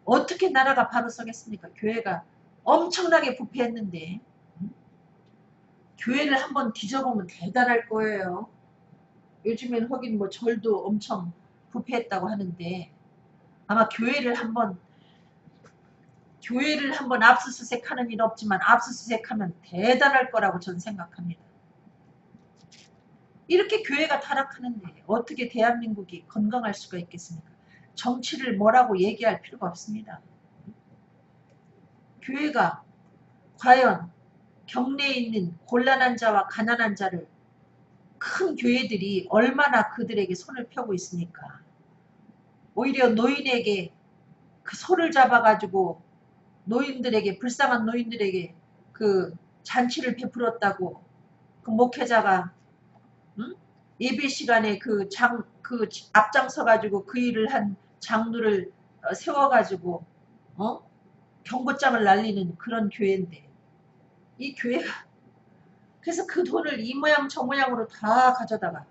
어떻게 나라가 바로 서겠습니까? 교회가 엄청나게 부패했는데 교회를 한번 뒤져보면 대단할 거예요. 요즘엔 하긴 뭐 절도 엄청 부패했다고 하는데 아마 교회를 한번 압수수색하는 일 없지만 압수수색하면 대단할 거라고 저는 생각합니다. 이렇게 교회가 타락하는데 어떻게 대한민국이 건강할 수가 있겠습니까? 정치를 뭐라고 얘기할 필요가 없습니다. 교회가 과연 경내에 있는 곤란한 자와 가난한 자를 큰 교회들이 얼마나 그들에게 손을 펴고 있습니까? 오히려 노인에게 그 손을 잡아가지고 노인들에게, 불쌍한 노인들에게 그 잔치를 베풀었다고 그 목회자가 예배 시간에 그 앞장서가지고 그 일을 한 장로를 세워가지고 경고장을 날리는 그런 교회인데, 이 교회가 그래서 그 돈을 이 모양 저 모양으로 다 가져다가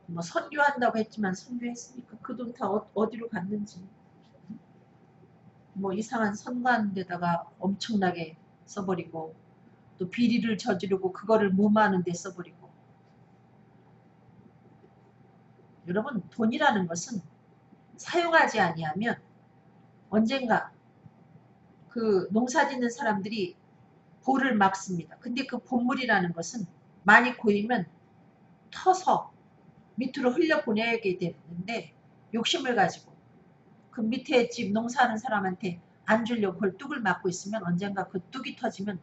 뭐 선교한다고 했지만 선교했으니까 그 돈 다 어디로 갔는지, 뭐 이상한 선거하는 데다가 엄청나게 써버리고 또 비리를 저지르고 그거를 무마하는 데 써버리고. 여러분, 돈이라는 것은 사용하지 아니하면 언젠가 그 농사 짓는 사람들이 볼을 막습니다. 근데 그 본물이라는 것은 많이 고이면 터서 밑으로 흘려보내게 되는데, 욕심을 가지고 그 밑에 집 농사하는 사람한테 안 주려고 그걸 뚝을 막고 있으면 언젠가 그 뚝이 터지면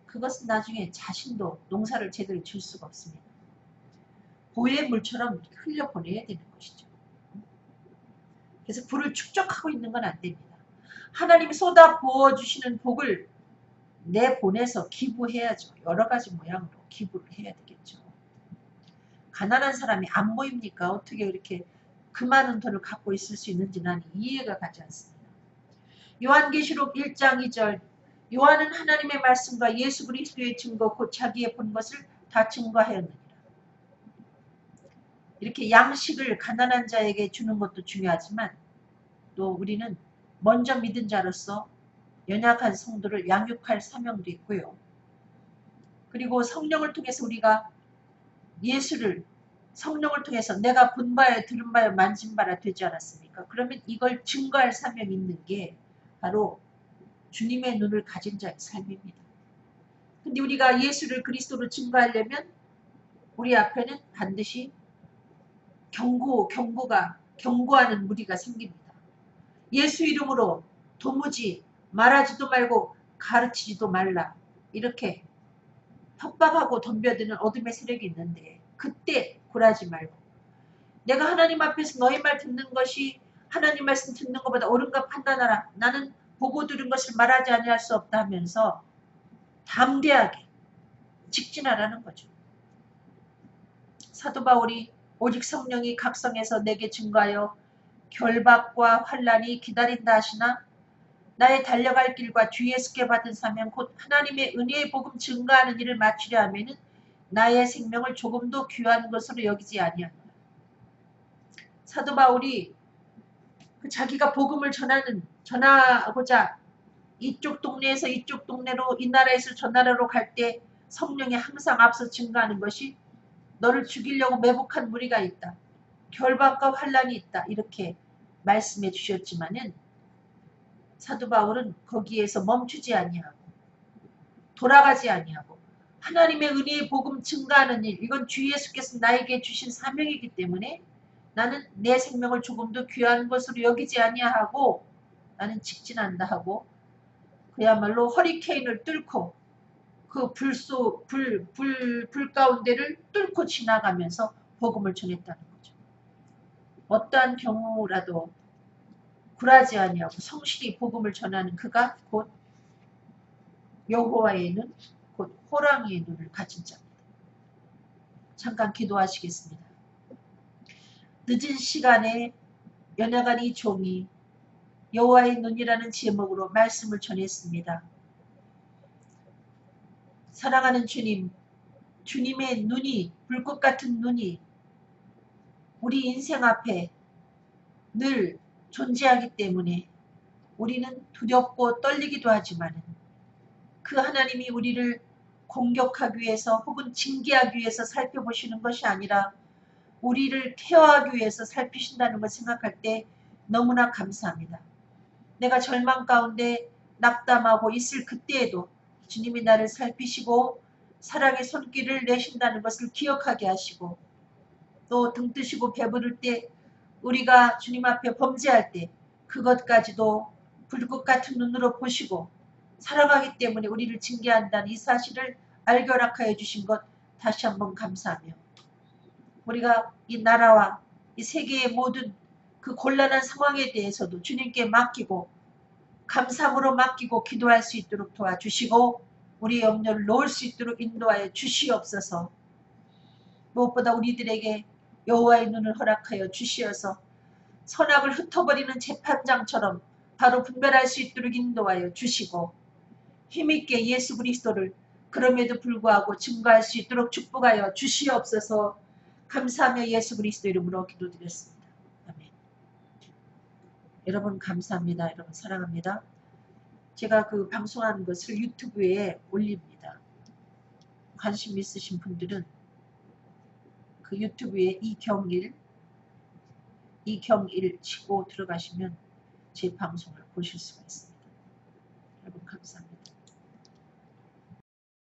그것은 나중에 자신도 농사를 제대로 질 수가 없습니다. 보의 물처럼 흘려보내야 되는 것이죠. 그래서 불을 축적하고 있는 건 안 됩니다. 하나님이 쏟아 부어주시는 복을 내보내서 기부해야죠. 여러 가지 모양으로 기부를 해야 되겠죠. 가난한 사람이 안 보입니까? 어떻게 이렇게 그 많은 돈을 갖고 있을 수 있는지 나는 이해가 가지 않습니다. 요한계시록 1장 2절, 요한은 하나님의 말씀과 예수 그리스도의 증거 곧 자기의 본 것을 다 증거하였느니라. 이렇게 양식을 가난한 자에게 주는 것도 중요하지만 또 우리는 먼저 믿은 자로서 연약한 성도를 양육할 사명도 있고요. 그리고 성령을 통해서 우리가 예수를 성령을 통해서 내가 본 바에 들은 바에 만진 바라 되지 않았습니까? 그러면 이걸 증거할 사명이 있는 게 바로 주님의 눈을 가진 자의 삶입니다. 근데 우리가 예수를 그리스도로 증거하려면 우리 앞에는 반드시 경고하는 무리가 생깁니다. 예수 이름으로 도무지 말하지도 말고 가르치지도 말라, 이렇게 협박하고 덤벼드는 어둠의 세력이 있는데 그때 굴하지 말고 내가 하나님 앞에서 너희 말 듣는 것이 하나님 말씀 듣는 것보다 옳은가 판단하라. 나는 보고 들은 것을 말하지 아니할 수 없다 하면서 담대하게 직진하라는 거죠. 사도 바울이 오직 성령이 각성해서 내게 증거하여 결박과 환난이 기다린다 하시나 나의 달려갈 길과 주의 예수께 받은 사명 곧 하나님의 은혜의 복음 증거하는 일을 마치려 하면은 나의 생명을 조금도 귀한 것으로 여기지 아니하노라. 사도 바울이 자기가 복음을 전하고자 이쪽 동네에서 이쪽 동네로 이 나라에서 저 나라로 갈 때 성령이 항상 앞서 증거하는 것이 너를 죽이려고 매복한 무리가 있다. 결박과 환란이 있다. 이렇게 말씀해 주셨지만은 사도 바울은 거기에서 멈추지 아니하고 돌아가지 아니하고 하나님의 은혜의 복음 증가하는 일, 이건 주 예수께서 나에게 주신 사명이기 때문에 나는 내 생명을 조금도 귀한 것으로 여기지 아니하고 나는 직진한다 하고 그야말로 허리케인을 뚫고 그 불 가운데를 뚫고 지나가면서 복음을 전했다는 거죠. 어떠한 경우라도 굴하지 아니하고 성실히 복음을 전하는 그가 곧 여호와의 눈, 곧 호랑이의 눈을 가진 자입니다. 잠깐 기도하시겠습니다. 늦은 시간에 연약한 이 종이 여호와의 눈이라는 제목으로 말씀을 전했습니다. 사랑하는 주님, 주님의 눈이, 불꽃 같은 눈이 우리 인생 앞에 늘 존재하기 때문에 우리는 두렵고 떨리기도 하지만 그 하나님이 우리를 공격하기 위해서 혹은 징계하기 위해서 살펴보시는 것이 아니라 우리를 케어하기 위해서 살피신다는 걸 생각할 때 너무나 감사합니다. 내가 절망 가운데 낙담하고 있을 그때에도 주님이 나를 살피시고 사랑의 손길을 내신다는 것을 기억하게 하시고 또 등 뜨시고 배부를 때 우리가 주님 앞에 범죄할 때 그것까지도 불꽃 같은 눈으로 보시고 사랑하기 때문에 우리를 징계한다는 이 사실을 알게 허락하여 주신 것 다시 한번 감사하며 우리가 이 나라와 이 세계의 모든 그 곤란한 상황에 대해서도 주님께 맡기고 감사함으로 맡기고 기도할 수 있도록 도와주시고 우리의 염려를 놓을 수 있도록 인도하여 주시옵소서. 무엇보다 우리들에게 여호와의 눈을 허락하여 주시어서 선악을 흩어버리는 재판장처럼 바로 분별할 수 있도록 인도하여 주시고 힘있게 예수 그리스도를 그럼에도 불구하고 증거할 수 있도록 축복하여 주시옵소서. 감사하며 예수 그리스도 이름으로 기도드렸습니다. 아멘. 여러분 감사합니다. 여러분 사랑합니다. 제가 그 방송하는 것을 유튜브에 올립니다. 관심 있으신 분들은 그 유튜브에 이경일 치고 들어가시면 제 방송을 보실 수가 있습니다.